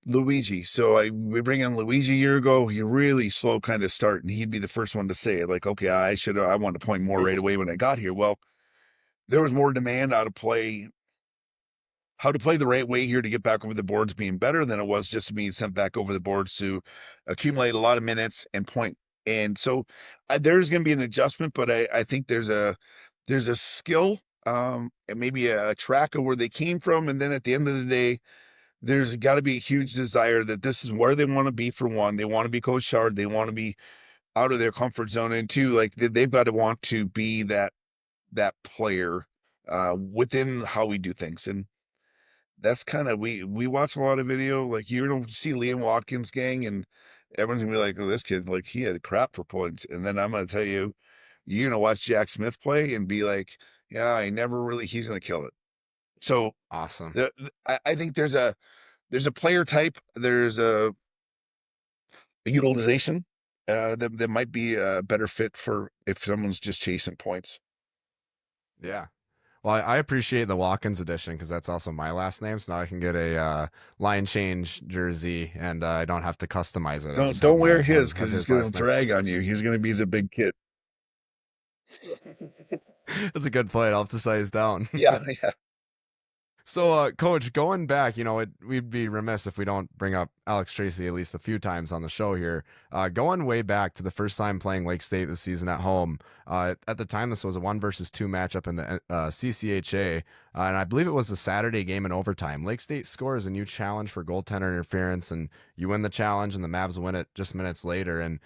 Speaker 5: Luigi. So we bring in Luigi a year ago. He really slow kind of start, and he'd be the first one to say it. Like, okay, I wanted to point more right away when I got here. Well, there was more demand how to play the right way here to get back over the boards being better than it was just being sent back over the boards to accumulate a lot of minutes and point. And so there's going to be an adjustment, but I think there's a skill, and maybe a track of where they came from. And then at the end of the day, there's got to be a huge desire that this is where they want to be. For one, they want to be coached hard. They want to be out of their comfort zone. And two, like, they've got to want to be that player within how we do things. And that's kind of, we watch a lot of video. Like, you don't see Liam Watkins, gang, and everyone's gonna be like, oh, this kid, like, he had crap for points. And then I'm gonna tell you, you're gonna watch Jack Smith play and be like, yeah, he's gonna kill it. So
Speaker 2: Awesome.
Speaker 5: I think there's a player type, there's a utilization that might be a better fit for if someone's just chasing points.
Speaker 2: Yeah. Well, I appreciate the Watkins edition because that's also my last name, so now I can get a line change jersey, and I don't have to customize it.
Speaker 5: Don't wear his, because he's gonna
Speaker 2: last name.
Speaker 5: drag on you. He's gonna be a big kid.
Speaker 2: That's a good point. I'll have to size down.
Speaker 5: Yeah.
Speaker 2: So, Coach, going back, we'd be remiss if we don't bring up Alex Tracy at least a few times on the show here. Going way back to the first time playing Lake State this season at home. At the time, this was a 1-2 matchup in the CCHA, and I believe it was the Saturday game in overtime. Lake State scores a new challenge for goaltender interference, and you win the challenge, and the Mavs win it just minutes later and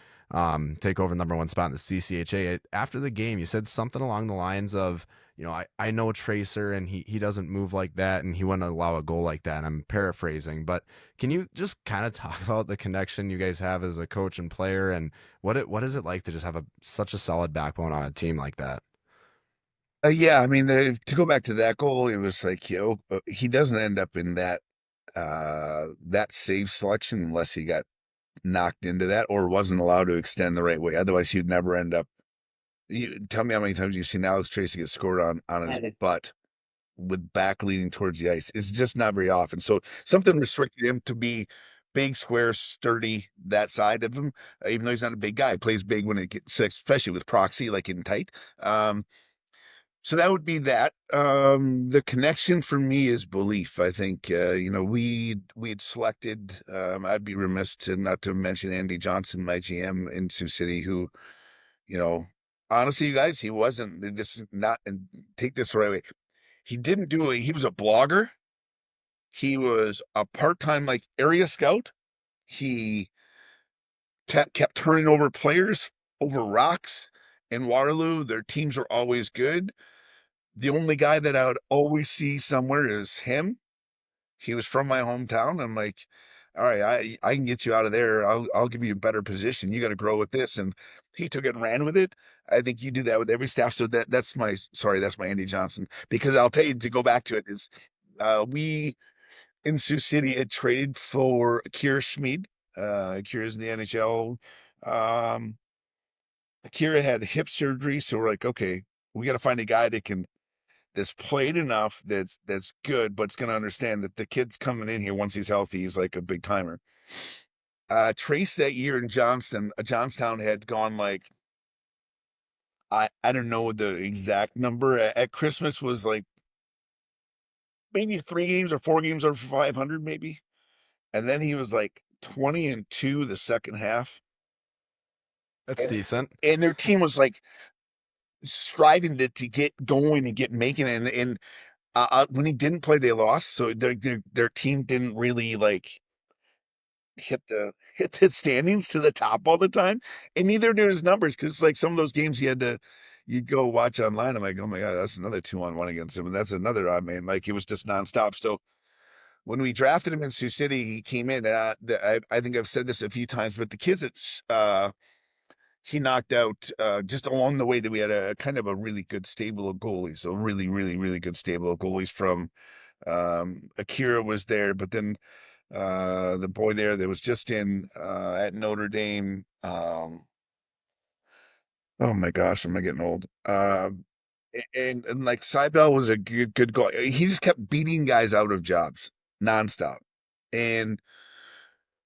Speaker 2: take over number 1 spot in the CCHA. After the game, you said something along the lines of, I know Tracer and he doesn't move like that and he wouldn't allow a goal like that. And I'm paraphrasing, but can you just kind of talk about the connection you guys have as a coach and player and what is it like to just have such a solid backbone on a team like that?
Speaker 5: Yeah, I mean, to go back to that goal, it was like, he doesn't end up in that save selection unless he got knocked into that or wasn't allowed to extend the right way. Otherwise, he'd never end up. Tell me how many times you've seen Alex Tracy get scored on his butt with back leaning towards the ice. It's just not very often. So something restricted him to be big, square, sturdy, that side of him, even though he's not a big guy. He plays big when it gets, especially with proxy, like in tight. So that would be that. The connection for me is belief. I think we had selected. I'd be remiss not to mention Andy Johnson, my GM in Sioux City, who, honestly, you guys, he wasn't. This is not, and take this the right way. He didn't do it. He was a blogger. He was a part-time like area scout. He kept turning over players over rocks in Waterloo. Their teams were always good. The only guy that I would always see somewhere is him. He was from my hometown. I'm like, all right, I can get you out of there. I'll give you a better position. You got to grow with this. And he took it and ran with it. I think you do that with every staff. So that's my Andy Johnson. Because I'll tell you, to go back to it, is we in Sioux City had traded for Akira Schmid. Akira's in the NHL. Um, Akira had hip surgery, so we're like, okay, we got to find a guy that's played enough that's good, but it's going to understand that the kid's coming in here once he's healthy. He's like a big timer. Trace that year in Johnstown had gone like, I don't know the exact number at Christmas was like maybe 3 games or 4 games over 500 maybe. And then he was like 20-2 the second half.
Speaker 2: That's decent.
Speaker 5: And their team was like striving to get going and get making it. And when he didn't play, they lost. So their team didn't really like hit the standings to the top all the time, and neither did his numbers, because like some of those games you'd go watch online. I'm like, oh my god, that's another 2-on-1 against him, and that's another. I mean, like it was just nonstop. So when we drafted him in Sioux City, he came in, and I think I've said this a few times, but the kids that he knocked out just along the way, that we had a kind of a really good stable of goalies, so really, really, really good stable of goalies from Akira was there, but then the boy there that was just in at Notre Dame. Oh my gosh, am I getting old? And like Seibel was a good goal. He just kept beating guys out of jobs nonstop, and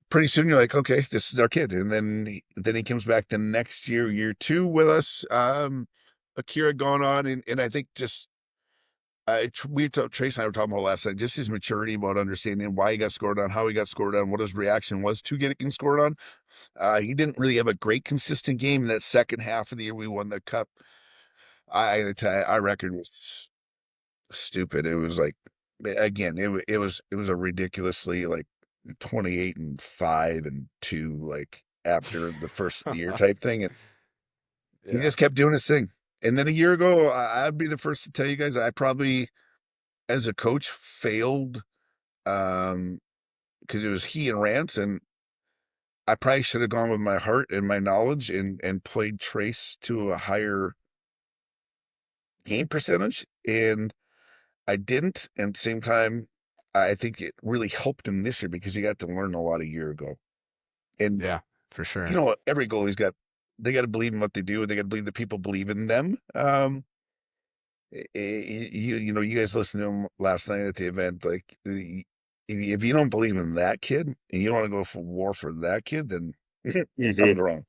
Speaker 5: pretty soon you're like, okay, this is our kid. And then he comes back the next year, year two with us. Akira going on, and I think just Trace and I were talking about last night, just his maturity about understanding why he got scored on, how he got scored on, what his reaction was to getting scored on. He didn't really have a great consistent game in that second half of the year we won the cup. Our record was stupid. It was like, again, it was a ridiculously like 28-5-2, like after the first year type thing, and he
Speaker 2: Yeah.
Speaker 5: just kept doing his thing. And then a year ago, I'd be the first to tell you guys, I probably, as a coach, failed because it was he and Rance, and I probably should have gone with my heart and my knowledge and played Trace to a higher game percentage, and I didn't. And at the same time, I think it really helped him this year because he got to learn a lot a year ago. And
Speaker 2: Yeah, for sure.
Speaker 5: every goalie's they got to believe in what they do. They got to believe that people believe in them. You guys listened to him last night at the event. Like, if you don't believe in that kid and you don't want to go for war for that kid, then something's wrong.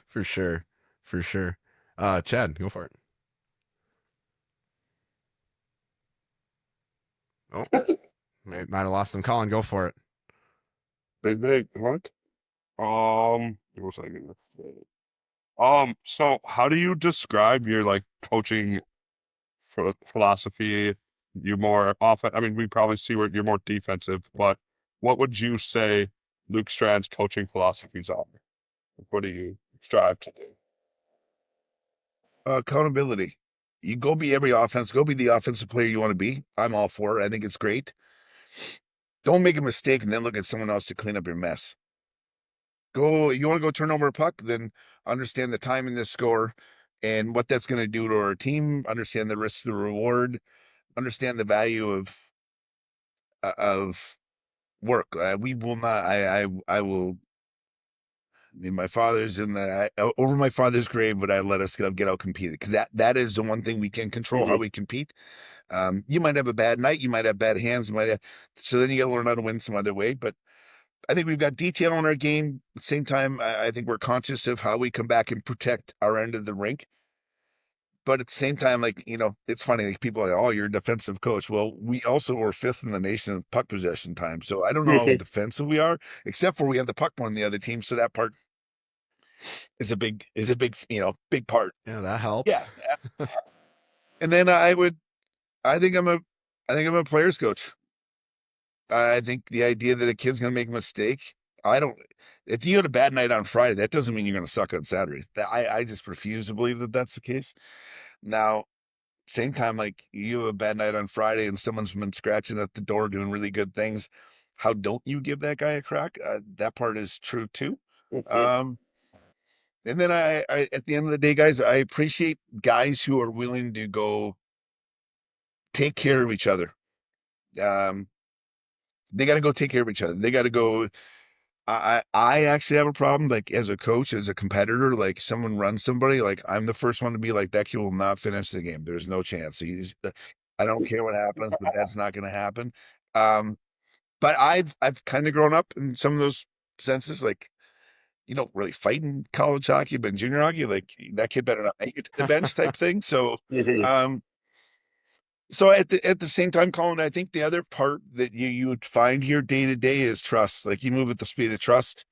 Speaker 2: For sure. For sure. Chad, go for it. Oh, might have lost him. Colin, go for it.
Speaker 4: Big, what? What was I gonna say? So how do you describe your like coaching philosophy? You more often, I mean, we probably see where you're more defensive, but what would you say Luke Strand's coaching philosophies are? What do you strive to do?
Speaker 5: Accountability. You go be every offense. Go be the offensive player you want to be. I'm all for it. I think it's great. Don't make a mistake and then look at someone else to clean up your mess. Go. You want to go turn over a puck? Then understand the time in this score and what that's going to do to our team. Understand the risk, the reward. Understand the value of work. We will not. I will. I mean, my father's in the over my father's grave, but I let us get out competed because that is the one thing we can control how we compete. You might have a bad night, you might have bad hands, you might have, so then you got to learn how to win some other way. But I think we've got detail in our game. At the same time, I think we're conscious of how we come back and protect our end of the rink. But at the same time, like, it's funny, like people are like, oh, you're a defensive coach. Well, we also were fifth in the nation in puck possession time. So I don't know how defensive we are, except for we have the puck more than the other team. So that part is a big, big part.
Speaker 2: Yeah, that helps.
Speaker 5: Yeah. And then I think I'm a player's coach. I think the idea that a kid's going to make a mistake, if you had a bad night on Friday, that doesn't mean you're going to suck on Saturday. I just refuse to believe that that's the case. Now, same time, like you have a bad night on Friday and someone's been scratching at the door doing really good things. How don't you give that guy a crack? That part is true too. Um, and then I, at the end of the day, guys, I appreciate guys who are willing to go take care of each other. Um, they got to go take care of each other. They got to go. I actually have a problem, like as a coach, as a competitor, like someone runs somebody, like I'm the first one to be like, that kid will not finish the game. There's no chance. I don't care what happens, but that's not going to happen. Um, but I've kind of grown up in some of those senses, like you don't really fight in college hockey, but in junior hockey, like that kid better not make it to the bench type thing. So, um, so at the same time, Colin, I think the other part that you would find here day to day is trust. Like you move at the speed of trust.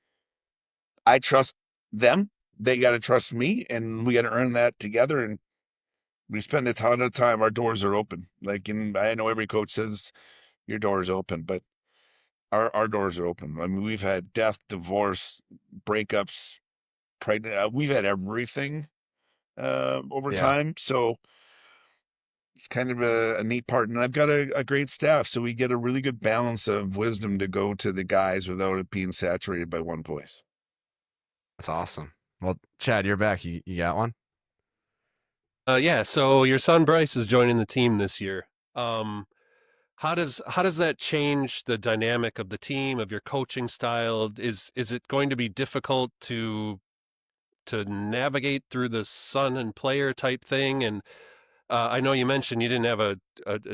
Speaker 5: I trust them. They got to trust me, and we got to earn that together. And we spend a ton of time. Our doors are open. Like, and I know every coach says your door is open, but our doors are open. I mean, we've had death, divorce, breakups, pregnant. We've had everything over
Speaker 2: Yeah.
Speaker 5: time. So it's kind of a neat part. And I've got a great staff, so we get a really good balance of wisdom to go to the guys without it being saturated by one voice.
Speaker 2: That's awesome. Well, Chad, you're back. You got one?
Speaker 3: Yeah. So your son Bryce is joining the team this year. How does that change the dynamic of the team, of your coaching style? Is it going to be difficult to navigate through the son and player type thing? And I know you mentioned you didn't have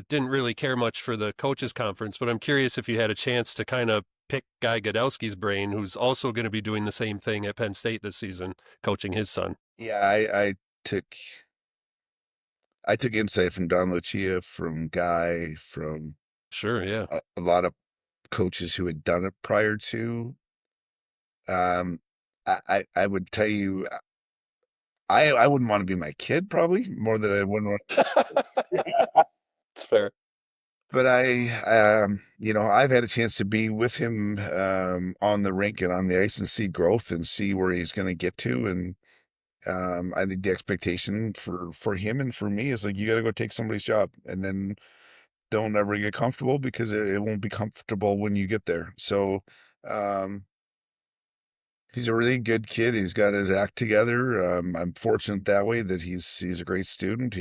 Speaker 3: didn't really care much for the coaches conference, but I'm curious if you had a chance to kind of pick Guy Godowski's brain, who's also going to be doing the same thing at Penn State this season, coaching his son.
Speaker 5: Yeah, took I took insight from Don Lucia, from Guy, from
Speaker 3: Sure, yeah.
Speaker 5: a lot of coaches who had done it prior to. Um, I would tell you, I wouldn't want to be my kid probably more than I wouldn't want.
Speaker 3: It's fair.
Speaker 5: But I've had a chance to be with him on the rink and on the ice and see growth and see where he's going to get to. And I think the expectation for him and for me is like you got to go take somebody's job, and then don't ever get comfortable because it won't be comfortable when you get there. So, um, he's a really good kid. He's got his act together. I'm fortunate that way that he's a great student.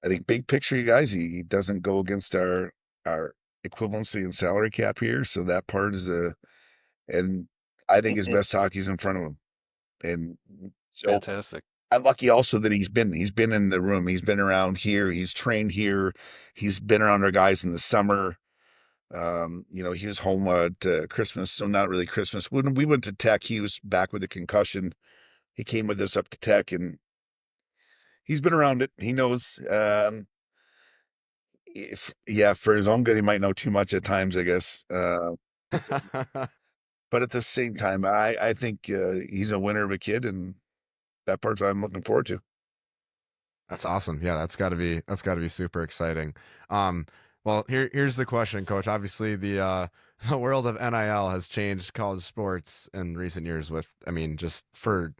Speaker 5: I think big picture, you guys, he doesn't go against our equivalency and salary cap here. So that part and I think his best hockey's in front of him. And so
Speaker 3: Fantastic.
Speaker 5: I'm lucky also that he's been in the room. He's been around here. He's trained here. He's been around our guys in the summer. He was home at Christmas, so not really Christmas. When we went to Tech, he was back with a concussion. He came with us up to Tech, and he's been around it. He knows. For his own good, he might know too much at times, I guess. But at the same time, I think he's a winner of a kid, and that part's what I'm looking forward to.
Speaker 2: That's awesome. Yeah, that's got to be super exciting. Well, here's the question, Coach. Obviously, the the world of NIL has changed college sports in recent years. Just for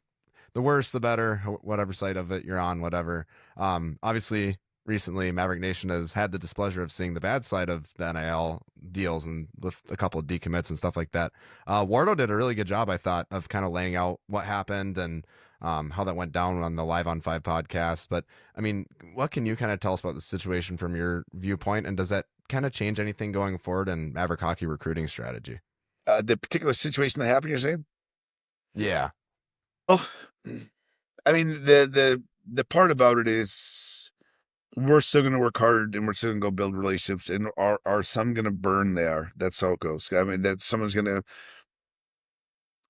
Speaker 2: the worse, the better, whatever side of it you're on, whatever. Obviously, recently, Maverick Nation has had the displeasure of seeing the bad side of the NIL deals and with a couple of decommits and stuff like that. Wardo did a really good job, I thought, of kind of laying out what happened and how that went down on the Live on 5 podcast. But I mean, what can you kind of tell us about the situation from your viewpoint? And does that kind of change anything going forward in Maverick hockey recruiting strategy?
Speaker 5: The particular situation that happened, you're saying?
Speaker 2: Yeah.
Speaker 5: Oh, I mean, the part about it is we're still going to work hard and we're still going to go build relationships. And are some going to burn? They are. That's how it goes. I mean, that someone's going to.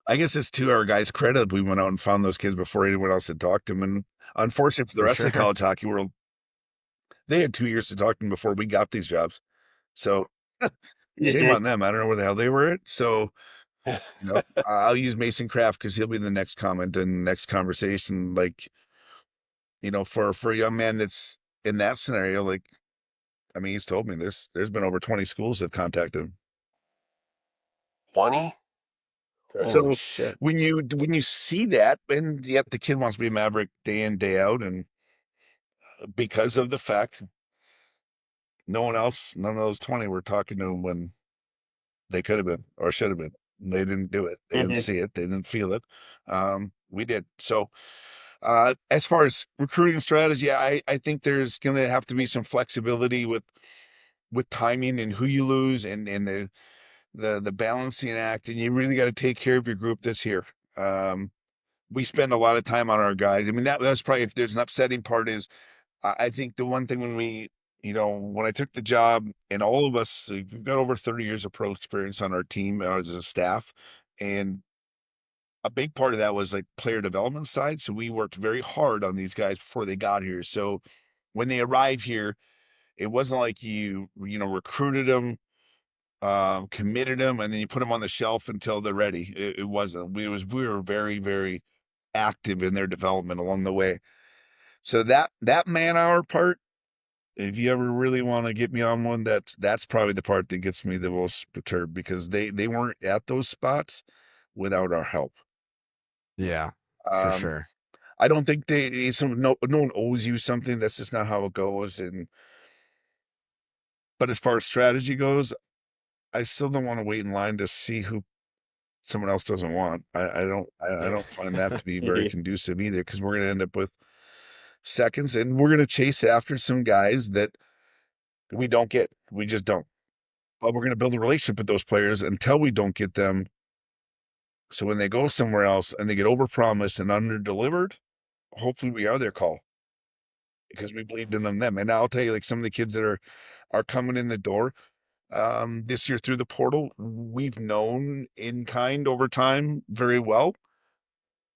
Speaker 5: I guess it's to our guys' credit. We went out and found those kids before anyone else had talked to them. And unfortunately for the
Speaker 2: For
Speaker 5: rest of the
Speaker 2: sure.
Speaker 5: college hockey world, they had 2 years to talk to them before we got these jobs. So shame on them. I don't know where the hell they were at. So, I'll use Mason Kraft because he'll be the next comment and next conversation. Like, for a young man that's in that scenario, like, I mean, he's told me there's been over 20 schools that contacted him.
Speaker 3: 20? Holy
Speaker 5: So
Speaker 3: shit.
Speaker 5: when you see that, and yet the kid wants to be a Maverick day in, day out, and because of the fact none of those 20 were talking to him when they could have been or should have been. They didn't do it. They didn't see it. They didn't feel it. We did. So as far as recruiting strategy, I think there's going to have to be some flexibility with timing and who you lose and the balancing act. And you really got to take care of your group that's here. We spend a lot of time on our guys. I mean, that's probably, if there's an upsetting part, is I think the one thing when I took the job, and all of us, we've got over 30 years of pro experience on our team as a staff. And a big part of that was like player development side. So we worked very hard on these guys before they got here. So when they arrive here, it wasn't like you recruited them, committed them, and then you put them on the shelf until they're ready. It wasn't. We were very, very active in their development along the way. So that man hour part, if you ever really want to get me on one, that's probably the part that gets me the most perturbed, because they weren't at those spots without our help.
Speaker 2: Yeah, for
Speaker 5: Um,
Speaker 2: sure.
Speaker 5: I don't think no one owes you something. That's just not how it goes. But as far as strategy goes, I still don't want to wait in line to see who someone else doesn't want. I don't find that to be very conducive either, because we're going to end up with seconds, and we're going to chase after some guys that we don't get. We just don't. But we're going to build a relationship with those players until we don't get them. So when they go somewhere else and they get overpromised and underdelivered, hopefully we are their call, because we believed in them. And I'll tell you, like, some of the kids that are coming in the door this year through the portal, we've known in kind over time very well,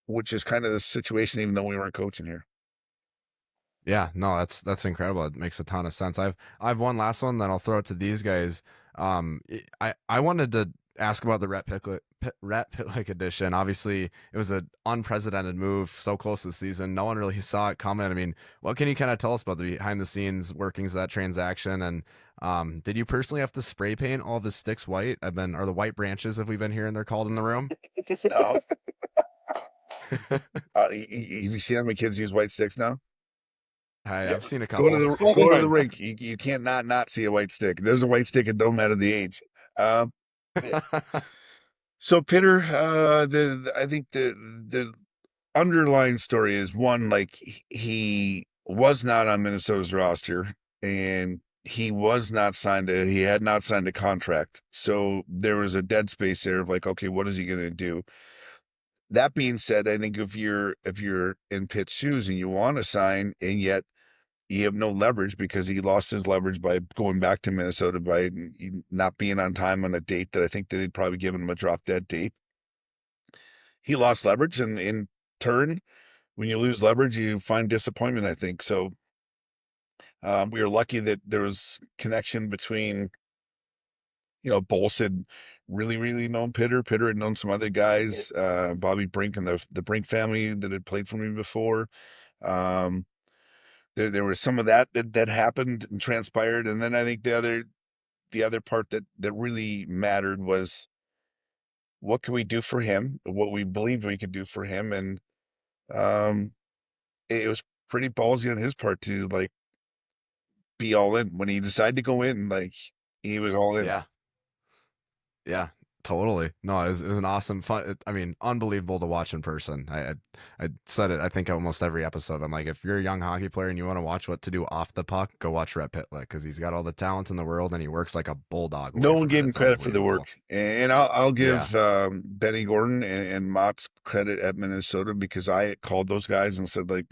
Speaker 5: which is kind of the situation, even though we weren't coaching here.
Speaker 2: Yeah, no, that's incredible. It makes a ton of sense. I've one last one, then I'll throw it to these guys. I wanted to ask about the Rhett Pitlick edition. Obviously, it was an unprecedented move so close to the season. No one really saw it coming. I mean, what can you kind of tell us about the behind the scenes workings of that transaction? And did you personally have to spray paint all of his sticks white? Or the white branches, if we've been hearing they're called in the room?
Speaker 5: No. You see how many kids use white sticks now?
Speaker 2: I've seen a
Speaker 5: Go
Speaker 2: couple.
Speaker 5: to the rink. You can't not see a white stick. There's a white stick, and don't matter the age. So Pitter, I think the underlying story is, one, like, he was not on Minnesota's roster, and he had not signed a contract. So there was a dead space there of like, okay, what is he going to do? That being said, I think if you're in Pitt's shoes and you want to sign, and yet you have no leverage because he lost his leverage by going back to Minnesota by not being on time on a date that I think that they'd probably given him a drop dead date. He lost leverage, and in turn, when you lose leverage, you find disappointment, I think. So we were lucky that there was connection between, Bols had really, really known Pitter. Pitter had known some other guys, Bobby Brink and the Brink family that had played for me before. Um, there was some of that happened and transpired. And then I think the other part that really mattered was, what could we do for him, what we believed we could do for him. And Um, it was pretty ballsy on his part to like be all in. When he decided to go in, like he was all in.
Speaker 2: Yeah. Yeah, totally. No, it was an awesome fun. I mean, unbelievable to watch in person. I said it, I think, almost every episode. I'm like, if you're a young hockey player and you want to watch what to do off the puck, go watch Rhett Pitlick, because he's got all the talent in the world and he works like a bulldog
Speaker 5: No
Speaker 2: away
Speaker 5: one
Speaker 2: from it.
Speaker 5: gave him
Speaker 2: It's
Speaker 5: credit for the work,
Speaker 2: unbelievable.
Speaker 5: and I'll
Speaker 2: Yeah,
Speaker 5: give Benny Gordon and Mott's credit at Minnesota, because I called those guys and said like,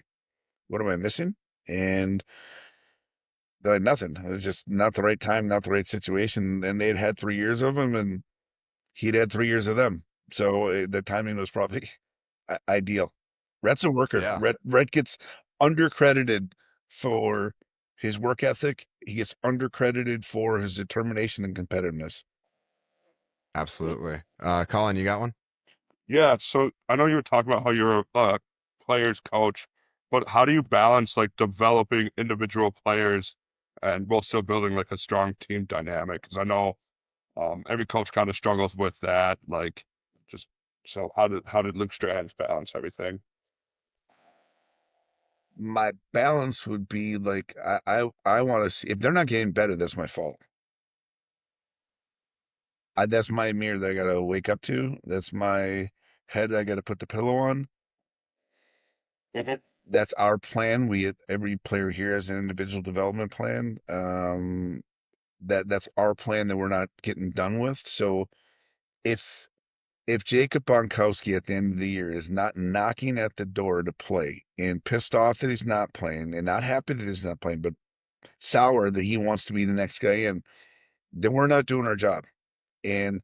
Speaker 5: "What am I missing?" And they had nothing. It was just not the right time, not the right situation, and they'd had 3 years of him, and he'd had 3 years of them. So the timing was probably ideal. Rhett's a worker.
Speaker 2: yeah,
Speaker 5: Rhett gets undercredited for his work ethic. He gets undercredited for his determination and competitiveness.
Speaker 2: absolutely. Colin, you got one?
Speaker 4: Yeah, so I know you were talking about how you're a players coach, but how do you balance like developing individual players and while still building like a strong team dynamic? Because I know every coach kind of struggles with that. Like, just so how did Luke Strand balance everything?
Speaker 5: My balance would be like I want to see if they're not getting better, that's my fault. That's my mirror that I gotta wake up to. That's my head I gotta put the pillow on. That's our plan. Every player here has an individual development plan. That's our plan that we're not getting done with. So if Jacob Bonkowski at the end of the year is not knocking at the door to play and pissed off that he's not playing and not happy that he's not playing, but sour that he wants to be the next guy in, then we're not doing our job. And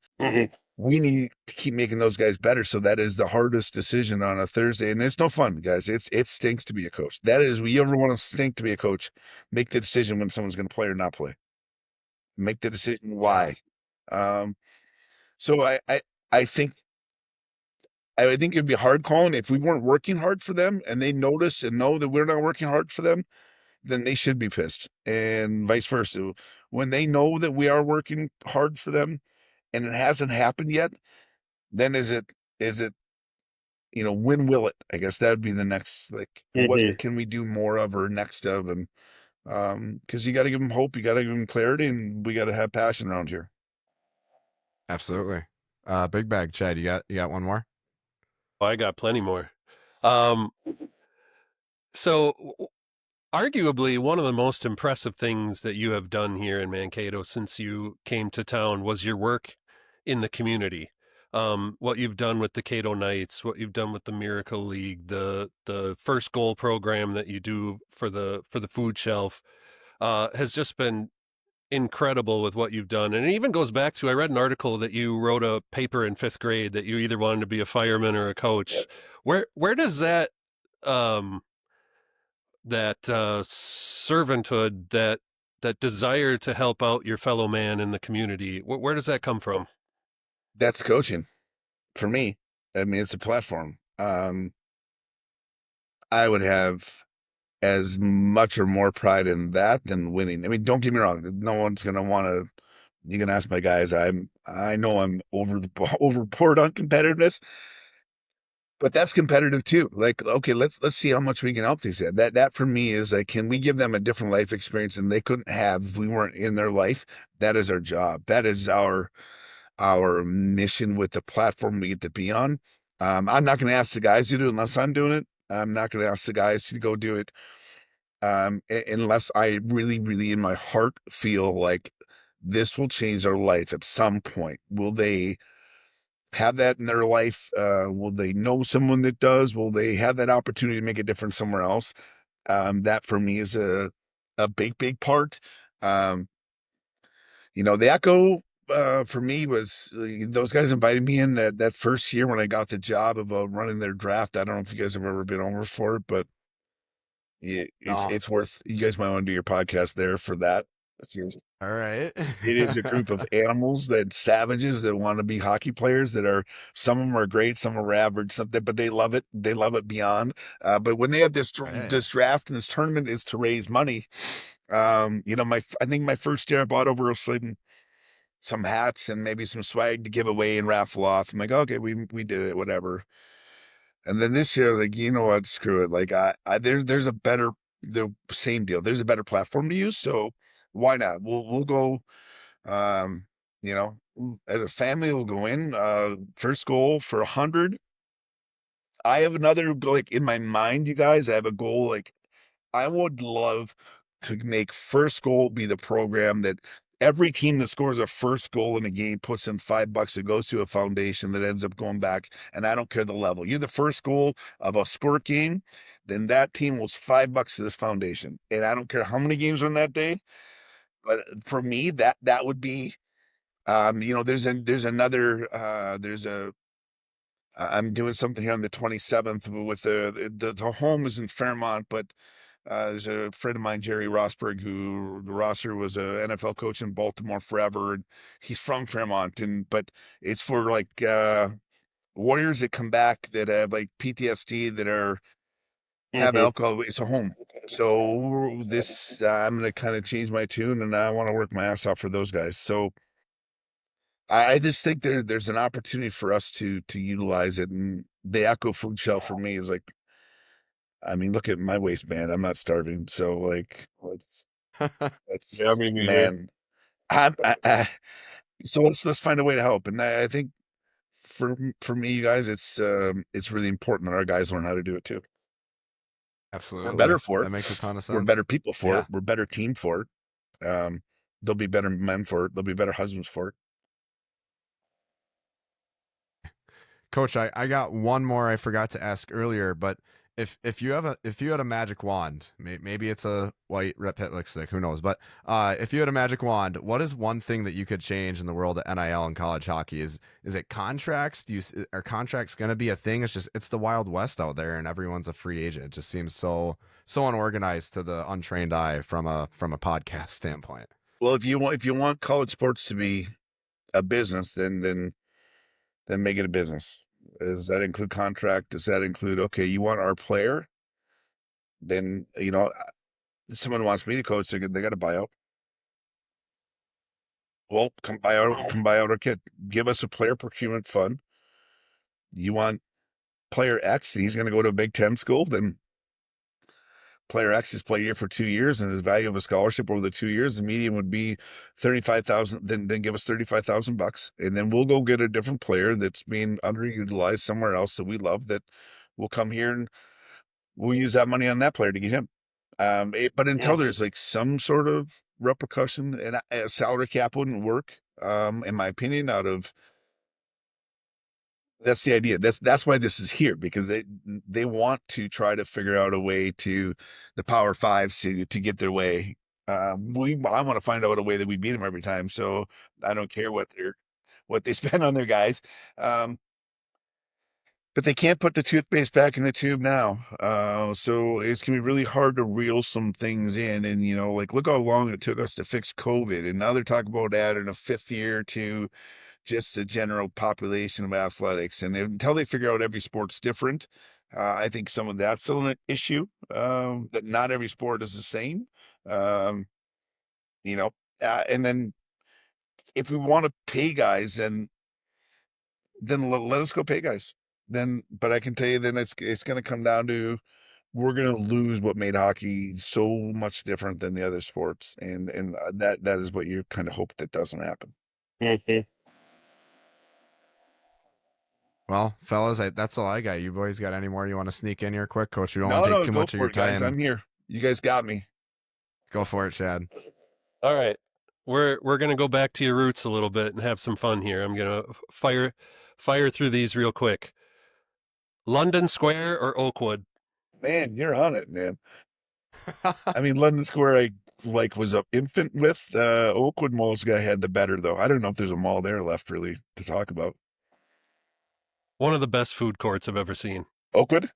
Speaker 5: we need to keep making those guys better. So that is the hardest decision on a Thursday. And it's no fun, guys. It stinks to be a coach. That is, we ever want to stink to be a coach, make the decision when someone's going to play or not play. Make the decision
Speaker 2: Yeah,
Speaker 5: why. So I think I think it'd be hard calling if we weren't working hard for them and they notice and know that we're not working hard for them, then they should be pissed, and vice versa. When they know that we are working hard for them and it hasn't happened yet, then is it when will it? I guess that would be the next, like, what can we do more of or next of? And because you got to give them hope, you got to give them clarity, and we got to have passion around here.
Speaker 2: absolutely. Big bag, Chad. You got one more?
Speaker 3: Oh, I got plenty more. Um, so arguably one of the most impressive things that you have done here in Mankato since you came to town was your work in the community. What you've done with the Cato Knights, what you've done with the Miracle League, the first goal program that you do for the food shelf, has just been incredible with what you've done. And it even goes back to, I read an article that you wrote a paper in 5th grade that you either wanted to be a fireman or a coach. Where does that um servanthood, that desire to help out your fellow man in the community, where does that come from?
Speaker 5: That's coaching for me. I mean, it's a platform. I would have as much or more pride in that than winning. I mean, don't get me wrong. No one's gonna want to. You can ask my guys. I know I'm overboard on competitiveness, but that's competitive too. Like, okay, let's see how much we can help these guys. That for me is like, can we give them a different life experience than they couldn't have if we weren't in their life? That is our job. That is our mission with the platform we get to be on. I'm not going to ask the guys to do it unless I'm doing it. I'm not going to ask the guys to go do it unless I really, really in my heart feel like this will change their life at some point. Will they have that in their life? Will they know someone that does? Will they have that opportunity to make a difference somewhere else? That for me is a big, big part. Um, the Echo for me was those guys invited me in that first year when I got the job of running their draft. I don't know if you guys have ever been over for it, but
Speaker 2: No.
Speaker 5: it's worth. You guys might want to do your podcast there for that. Seriously.
Speaker 2: All right.
Speaker 5: It is a group of animals, that savages that want to be hockey players. Some of them are great, some are average, something, but they love it. They love it beyond. But when they have this
Speaker 2: Right.
Speaker 5: this draft and this tournament is to raise money. I think my first year I bought over some hats and maybe some swag to give away and raffle off. I'm like, okay, we did it, whatever. And then this year I was like, you know what, screw it. Like there's a better, the same deal. There's a better platform to use, so why not? We'll go. Um, as a family, we'll go in. First goal for 100. I have another goal, like in my mind, you guys. I have a goal like I would love to make first goal be the program that every team that scores a first goal in a game puts in $5. It goes to a foundation that ends up going back. And I don't care the level. You're the first goal of a sport game, then that team was $5 to this foundation. And I don't care how many games are in that day. But for me, that would be I'm doing something here on the 27th with the home is in Fairmont, but there's a friend of mine, Jerry Rosberg, who the Rosser was a NFL coach in Baltimore forever, and he's from Fairmont, but it's for like warriors that come back that have like PTSD that have alcohol. It's a home. So this I'm gonna kind of change my tune, and I want to work my ass off for those guys. So I just think there's an opportunity for us to utilize it, and the Echo Food Shelf for me is like, I mean, look at my waistband. I'm not starving, so like,
Speaker 4: Yeah,
Speaker 5: let's
Speaker 4: me neither.
Speaker 5: man. So let's find a way to help, and I think for me, you guys, it's really important that our guys learn how to do it too. We're
Speaker 2: Absolutely.
Speaker 5: better for it.
Speaker 2: That makes a ton of
Speaker 5: We're
Speaker 2: sense.
Speaker 5: better people for
Speaker 2: Yeah.
Speaker 5: it. We're better team for it. They'll be better men for it. They'll be better husbands for it.
Speaker 2: Coach, I got one more I forgot to ask earlier, but if you had a magic wand, maybe it's a white Rhett Pitlick stick, who knows? But if you had a magic wand, what is one thing that you could change in the world of NIL and college hockey? Is it contracts? Are contracts going to be a thing? It's the Wild West out there, and everyone's a free agent. It just seems so unorganized to the untrained eye from a podcast standpoint.
Speaker 5: Well, if you want college sports to be a business, then make it a business. Does that include contract? Does that include, okay, you want our player? Then, someone wants me to coach, they got to buy out. Well, come buy out our kid. Give us a player procurement fund. You want player X and he's going to go to a Big Ten school, then player X is play here for 2 years and his value of a scholarship over the 2 years, the median would be 35,000. Then give us $35,000, and then we'll go get a different player that's being underutilized somewhere else that we love that will come here and we'll use that money on that player to get him. But until there's like some sort of repercussion, and a salary cap wouldn't work, in my opinion. That's the idea. That's why this is here, because they want to try to figure out a way to the Power Fives to get their way. I want to find out a way that we beat them every time. So I don't care what they spend on their guys. Um, but they can't put the toothpaste back in the tube now. So it's gonna be really hard to reel some things in. And like look how long it took us to fix COVID, and now they're talking about adding a fifth year to just the general population of athletics. And until they figure out every sport's different, I think some of that's still an issue. That not every sport is the same. Um, and then if we want to pay guys, then let us go pay guys. But I can tell you, then it's going to come down to we're going to lose what made hockey so much different than the other sports, and that is what you kind of hope that doesn't happen.
Speaker 2: Well, fellas, that's all I got. You boys got any more you want to sneak in here quick? Coach, we don't want
Speaker 5: No,
Speaker 2: to take
Speaker 5: no,
Speaker 2: too
Speaker 5: go
Speaker 2: much of
Speaker 5: for
Speaker 2: your
Speaker 5: it, guys.
Speaker 2: time.
Speaker 5: I'm here. You guys got me.
Speaker 2: Go for it, Chad.
Speaker 3: All right. We're gonna go back to your roots a little bit and have some fun here. I'm gonna fire through these real quick. London Square or Oakwood?
Speaker 5: Man, you're on it, man. I mean, London Square, I was an infant with. Oakwood Mall's guy had the better, though. I don't know if there's a mall there left really to talk about.
Speaker 3: One of the best food courts I've ever seen.
Speaker 5: Oakwood?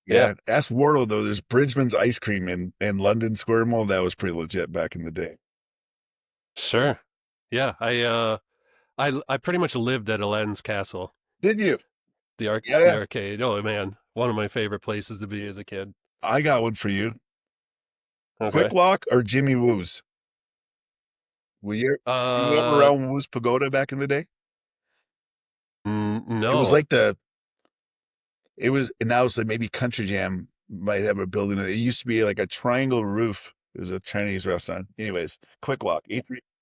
Speaker 3: Yeah.
Speaker 5: Yeah. Ask Wardle, though. There's Bridgman's Ice Cream in London Square Mall. That was pretty legit back in the day.
Speaker 3: Sure. Yeah. I pretty much lived at Aladdin's Castle,
Speaker 5: Did you?
Speaker 3: the
Speaker 5: Yeah.
Speaker 3: arcade. Oh man, one of my favorite places to be as a kid.
Speaker 5: I got one for you.
Speaker 3: Okay.
Speaker 5: Quick Walk or Jimmy Woo's? You ever
Speaker 3: Uh,
Speaker 5: around Woo's Pagoda back in the day? It was
Speaker 3: no.
Speaker 5: like the It was, and now it's like maybe Country Jam might have a building. It used to be like a triangle roof. It was a Chinese restaurant. Anyways, Quick Walk,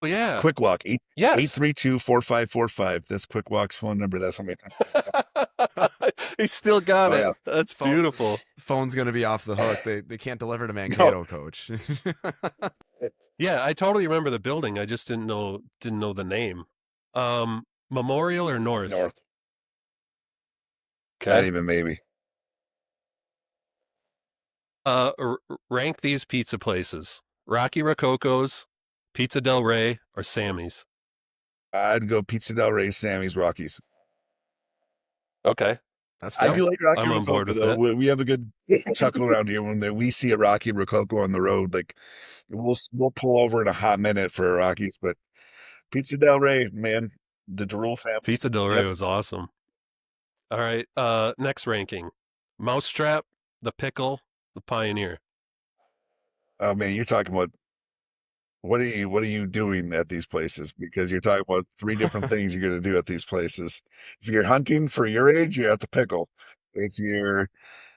Speaker 3: Oh yeah.
Speaker 5: Quick Walk, eight
Speaker 3: Yes.
Speaker 5: three two 4545. That's Quick Walk's phone number. That's how many.
Speaker 3: He still got
Speaker 5: Oh
Speaker 3: it.
Speaker 5: yeah.
Speaker 3: That's
Speaker 2: Phone-
Speaker 3: beautiful.
Speaker 2: Phone's gonna be off the hook. They can't deliver to
Speaker 5: No.
Speaker 2: Mankato, coach.
Speaker 3: Yeah, I totally remember the building. I just didn't know the name. Memorial or North?
Speaker 5: North. Not
Speaker 3: Okay.
Speaker 5: even maybe.
Speaker 3: Rank these pizza places: Rocky Rococo's, Pizza Del Rey, or Sammy's.
Speaker 5: I'd go Pizza Del Rey, Sammy's, Rockies.
Speaker 3: Okay.
Speaker 2: That's
Speaker 5: I
Speaker 2: fair.
Speaker 5: do like Rocky
Speaker 3: I'm on board
Speaker 5: Rococo
Speaker 3: with
Speaker 5: though.
Speaker 3: that.
Speaker 5: We have a good chuckle around here when we see a Rocky Rococo on the road. Like we'll pull over in a hot minute for a Rockies, but Pizza Del Rey, man, the drool family.
Speaker 3: Pizza Del Rey
Speaker 5: Yep.
Speaker 3: was awesome. All right. Next ranking: Mousetrap, the Pickle, the Pioneer.
Speaker 5: Oh man, you're talking about what are you doing at these places? Because you're talking about three different things you're going to do at these places. If you're hunting for your age, you're at the Pickle. If you're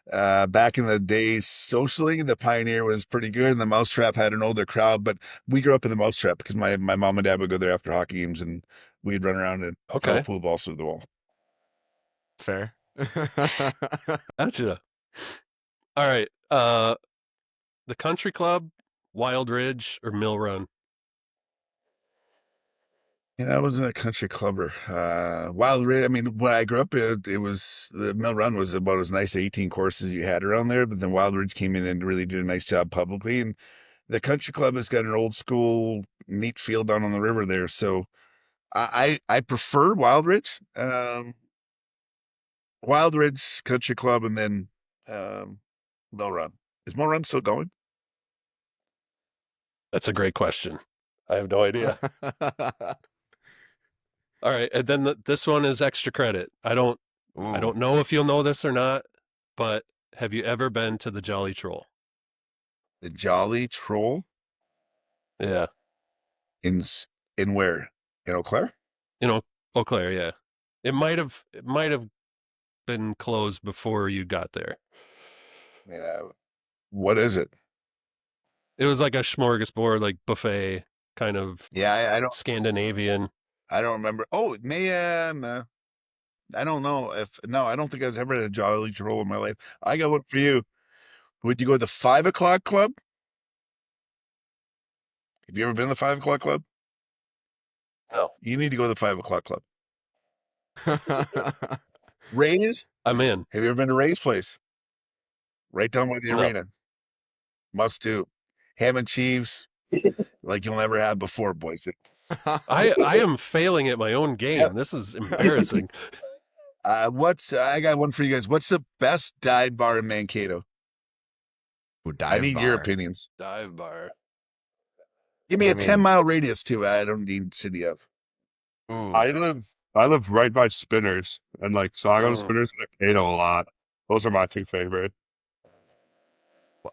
Speaker 5: back in the days socially, the Pioneer was pretty good, and the Mousetrap had an older crowd. But we grew up in the Mousetrap because my mom and dad would go there after hockey games, and we'd run around and throw
Speaker 3: Okay.
Speaker 5: pool balls through the wall.
Speaker 2: Fair.
Speaker 3: Gotcha. All right. The Country Club, Wild Ridge, or Mill Run.
Speaker 5: Yeah, I wasn't a country clubber. Wild Ridge, I mean, when I grew up, it was the Mill Run was about as nice 18 courses you had around there, but then Wild Ridge came in and really did a nice job publicly. And the country club has got an old school, neat field down on the river there. So I prefer Wild Ridge, Country Club, and then Mill Run. Is Mill Run still going?
Speaker 3: That's a great question. I have no idea. All right, and then this one is extra credit. I don't know if you'll know this or not, but have you ever been to the Jolly Troll?
Speaker 5: The Jolly Troll
Speaker 3: Yeah,
Speaker 5: in in where? In Eau Claire?
Speaker 3: Eau Claire. Yeah, it might have been closed before you got there.
Speaker 5: Yeah. What is it?
Speaker 3: It was like a smorgasbord, like buffet kind of
Speaker 5: Yeah,
Speaker 3: Scandinavian.
Speaker 5: I don't remember. Oh, it may I don't know if no, I don't think I was ever at a Jolly Troll in my life. I got one for you. Would you go to the 5 o'clock club? Have you ever been to the 5 o'clock club?
Speaker 3: No,
Speaker 5: You need to go to the 5 o'clock club. Ray's?
Speaker 3: I'm in.
Speaker 5: Have you ever been to Ray's place? Right down by the
Speaker 3: No.
Speaker 5: arena. Must do. Ham and cheese, like you'll never have before, boys.
Speaker 3: I am failing at my own game.
Speaker 5: Yep.
Speaker 3: This is embarrassing.
Speaker 5: I got one for you guys. What's the best dive bar in Mankato?
Speaker 2: Ooh,
Speaker 5: I need your
Speaker 2: bar.
Speaker 5: opinions.
Speaker 3: Dive bar.
Speaker 5: Give me
Speaker 2: I
Speaker 5: a
Speaker 2: mean-
Speaker 5: 10-mile radius too. I don't need city of.
Speaker 2: Ooh.
Speaker 4: I live right by Spinners, and like so I go to
Speaker 3: Oh.
Speaker 4: Spinners and Mankato a lot. Those are my two favorite.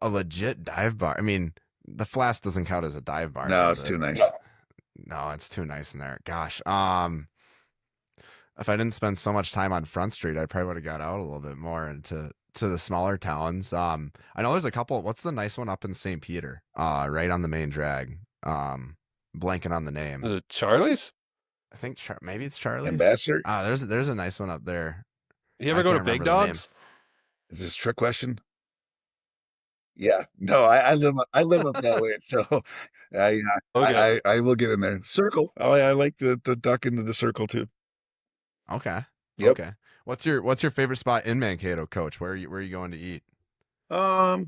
Speaker 2: A legit dive bar. I mean, the Flask doesn't count as a dive bar.
Speaker 5: No,
Speaker 2: does
Speaker 5: it's
Speaker 2: it?
Speaker 5: too nice.
Speaker 2: No, it's too nice in there. Gosh. If I didn't spend so much time on Front Street, I probably would have got out a little bit more into the smaller towns. I know there's a couple. What's the nice one up in St. Peter? Right on the main drag. Blanking on the name.
Speaker 3: Charlie's?
Speaker 2: I think maybe it's Charlie's.
Speaker 5: Ambassador?
Speaker 2: There's a nice one up there.
Speaker 3: You ever
Speaker 2: I
Speaker 3: go to
Speaker 2: can't
Speaker 3: Big
Speaker 2: remember the name.
Speaker 3: Dogs?
Speaker 5: Is this a trick question? Yeah. No, I live up that way. So yeah,
Speaker 3: Okay.
Speaker 5: I will get in there. Circle. Oh, I like the duck into the circle too.
Speaker 2: Okay.
Speaker 5: Yep.
Speaker 2: Okay. What's your favorite spot in Mankato, Coach? Where are you going to eat?
Speaker 5: A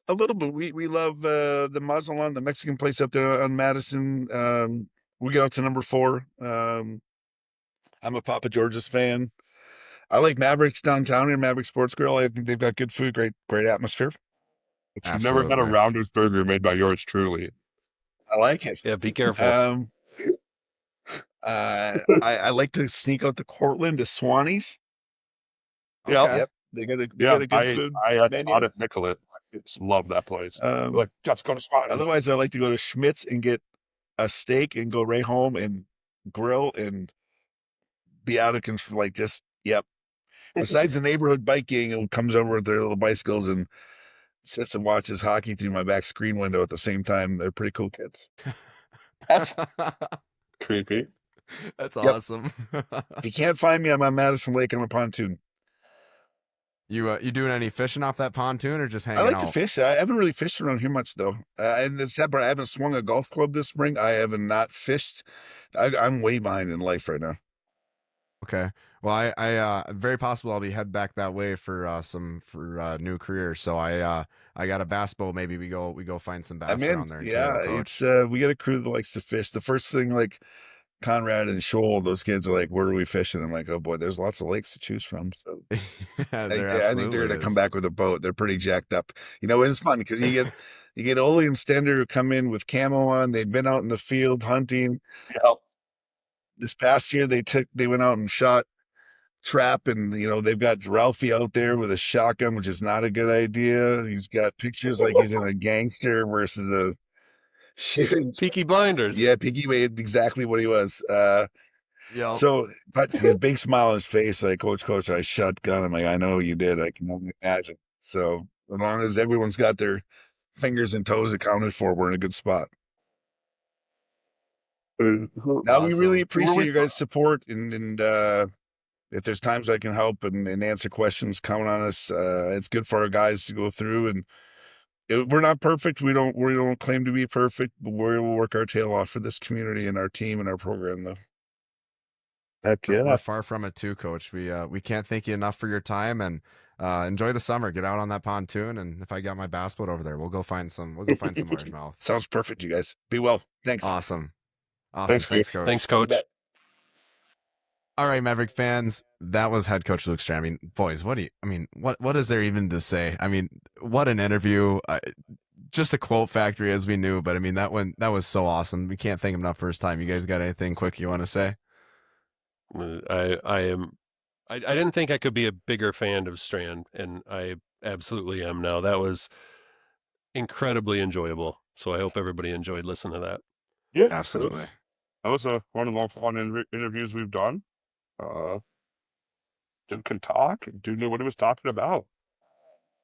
Speaker 5: little bit. We love the Mazatlan, the Mexican place up there on Madison. We get out to number 4. I'm a Papa George's fan. I like Mavericks downtown here, Maverick Sports Grill. I think they've got good food, great atmosphere.
Speaker 4: But you've never had a
Speaker 2: Absolutely.
Speaker 4: Rounders burger made by yours truly.
Speaker 5: I like it.
Speaker 3: Yeah, be careful.
Speaker 5: I like to sneak out to Cortland to Swanee's.
Speaker 2: Okay.
Speaker 5: Yep, they got a good food
Speaker 4: I had
Speaker 5: menu.
Speaker 4: taught at Nicollet. I just love that place. Like, just go to Spot.
Speaker 5: Otherwise, I like to go to Schmidt's and get a steak and go right home and grill and be out of control. Like just, yep. Besides the neighborhood bike gang who comes over with their little bicycles and sits and watches hockey through my back screen window at the same time, they're pretty cool kids.
Speaker 4: Creepy.
Speaker 2: That's
Speaker 5: Yep.
Speaker 2: awesome.
Speaker 5: If you can't find me, I'm on Madison Lake on a pontoon.
Speaker 2: You doing any fishing off that pontoon or just
Speaker 5: I
Speaker 2: hanging
Speaker 5: like to
Speaker 2: out?
Speaker 5: fish. I haven't really fished around here much though. And it's that part. I haven't swung a golf club this spring. I have not fished. I'm way behind in life right now.
Speaker 2: Okay. Well, I very possible I'll be head back that way for new career. So I got a bass boat. Maybe we go find some bass
Speaker 5: I'm in.
Speaker 2: around there.
Speaker 5: Yeah, it's we got a crew that likes to fish. The first thing, like Conrad and Shoal, those kids are like, "Where are we fishing?" I'm like, "Oh boy, there's lots of lakes to choose from." So I think they're gonna come back with a boat. They're pretty jacked up. It's fun because you get Ole and Stender who come in with camo on. They've been out in the field hunting.
Speaker 4: Yep.
Speaker 5: This past year, they went out and shot trap, and they've got Ralphie out there with a shotgun, which is not a good idea. He's got pictures like he's in a gangster versus a shooting.
Speaker 3: Peaky Blinders.
Speaker 5: Yeah, Peaky made exactly what he was.
Speaker 2: Yeah.
Speaker 5: So, but his big smile on his face, like, Coach, I shotgun. I'm like, I know you did. I can only imagine. So, as long as everyone's got their fingers and toes accounted for, we're in a good spot. Now, we really appreciate your guys' support, and if there's times I can help and answer questions, count on us. It's good for our guys to go through, and we're not perfect. We don't claim to be perfect, but we'll work our tail off for this community and our team and our program, though.
Speaker 4: Heck yeah.
Speaker 2: We're far from it too, Coach. We can't thank you enough for your time, and enjoy the summer. Get out on that pontoon, and if I got my bass boat over there, we'll go find some largemouth.
Speaker 5: Sounds perfect, you guys. Be well. Thanks.
Speaker 2: Awesome.
Speaker 4: Thanks,
Speaker 2: Coach.
Speaker 3: Thanks, Coach.
Speaker 2: All right, Maverick fans, that was head coach Luke Strand. I mean, boys, what is there even to say? I mean, what an interview. Just a quote factory as we knew, but I mean, that was so awesome. We can't thank him enough for his time. You guys got anything quick you want to say?
Speaker 3: I didn't think I could be a bigger fan of Strand, and I absolutely am now. That was incredibly enjoyable. So I hope everybody enjoyed listening to that.
Speaker 4: Yeah,
Speaker 2: Absolutely.
Speaker 4: That was one of the most fun interviews we've done. Dude can talk. Dude knew what he was talking about.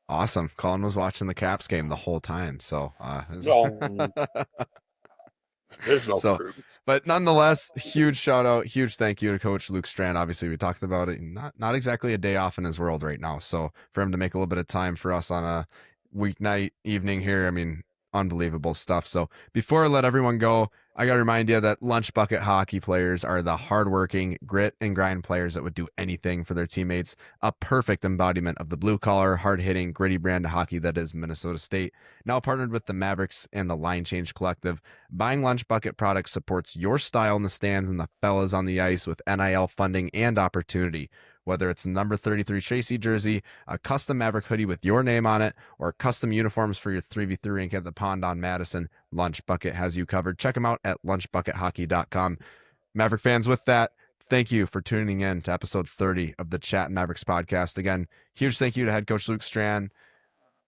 Speaker 2: Awesome. Colin was watching the Caps game the whole time. So,
Speaker 4: There's no proof.
Speaker 2: But nonetheless, huge shout out, huge thank you to Coach Luke Strand. Obviously, we talked about it. Not exactly a day off in his world right now. So for him to make a little bit of time for us on a weeknight evening here, I mean, unbelievable stuff. So before I let everyone go, I got to remind you that lunch bucket hockey players are the hardworking, grit and grind players that would do anything for their teammates. A perfect embodiment of the blue collar, hard hitting, gritty brand of hockey that is Minnesota State. Now partnered with the Mavericks and the Line Change Collective, buying lunch bucket products supports your style in the stands and the fellas on the ice with NIL funding and opportunity. Whether it's a number 33 Tracy jersey, a custom Maverick hoodie with your name on it, or custom uniforms for your 3v3 rink at the Pond on Madison, Lunch Bucket has you covered. Check them out at lunchbuckethockey.com. Maverick fans, with that, thank you for tuning in to episode 30 of the Chattin Mavericks podcast. Again, huge thank you to head coach Luke Strand.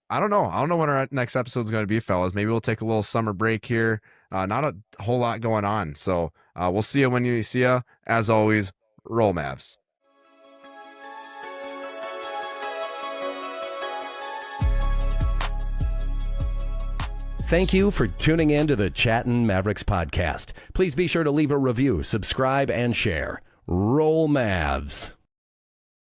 Speaker 2: I don't know when our next episode is going to be, fellas. Maybe we'll take a little summer break here. Not a whole lot going on. So we'll see you when you see you. As always, roll Mavs.
Speaker 1: Thank you for tuning in to the Chattin Mavericks podcast. Please be sure to leave a review, subscribe, and share. Roll Mavs.